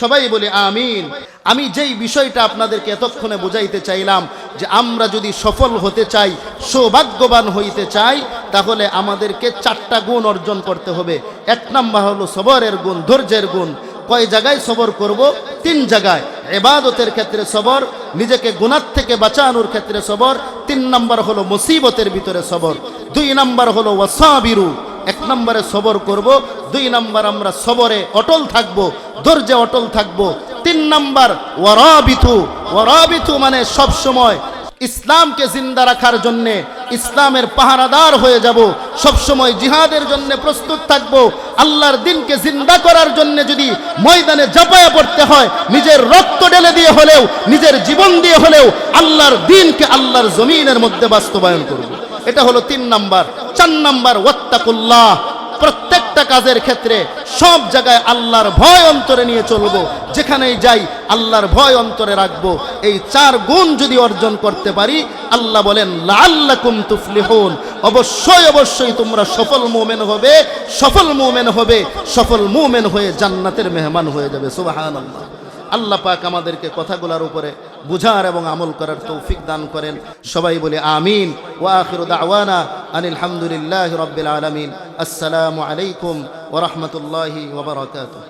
সবাই বলে আমিন। আমি যেই বিষয়টা আপনাদেরকে এতক্ষণে বুঝাইতে চাইলাম, যে আমরা যদি সফল হতে চাই, সৌভাগ্যবান হইতে চাই, তাহলে আমাদেরকে 4টা গুণ অর্জন করতে হবে। 1 নাম্বার হলো সবরের গুণ, ধৈর্যের গুণ। কয় জায়গায় সবর করব? 3 জায়গায়। ইবাদতের ক্ষেত্রে সবর, নিজেকে গুনাহ থেকে বাঁচানোর ক্ষেত্রে সবর। 3 নাম্বার হলো মুসিবতের ভিতরে সবর। 2 নাম্বার হলো ওয়াসাবিরু। 1 নম্বরে সবর করব, 2 নাম্বার আমরা সবরে অটল থাকব, ধৈর্যে অটল থাকব। 3 নাম্বার ওয়ারাবিতু। ওয়ারাবিতু মানে সব সময় ইসলামকে জিন্দা রাখার জন্য ইসলামের পাহারাদার হয়ে যাব, সব সময় জিহাদের জন্য প্রস্তুত থাকব। আল্লাহর দ্বীনকে জিন্দা করার জন্য যদি ময়দানে ঝাঁপায়া পড়তে হয়, নিজের রক্ত ঢেলে দিয়ে হলেও, নিজের জীবন দিয়ে হলেও আল্লাহর দ্বীনকে আল্লাহর জমিনের মধ্যে বাস্তবায়ন করব। এটা হলো 3 নাম্বার। 4 নাম্বার ওয়াত্তাকুল্লাহ। প্রত্যেকটা কাজের ক্ষেত্রে সব জায়গায় আল্লাহর ভয় অন্তরে নিয়ে চলবো, যেখানেই যাই আল্লাহর ভয় অন্তরে রাখবো। এই 4 গুণ যদি অর্জন করতে পারি, আল্লাহ বলেন লাআল্লাকুম তুফলিহুন, অবশ্যই অবশ্যই তোমরা সফল মুমিন হবে, সফল মুমিন হবে, সফল মুমিন হয়ে জান্নাতের মেহমান হয়ে যাবে। সুবহানাল্লাহ। আল্লাহ পাক আমাদেরকে কথাগুলোর উপরে বুঝার এবং আমল করার তৌফিক দান করেন। সবাই বলে আমিন। ওয়া আখিরু দাওয়ানা আনিল হামদুলিল্লাহি রাব্বিল আলামিন। আসসালামু আলাইকুম ওয়া রাহমাতুল্লাহি ওয়া বারাকাতুহু।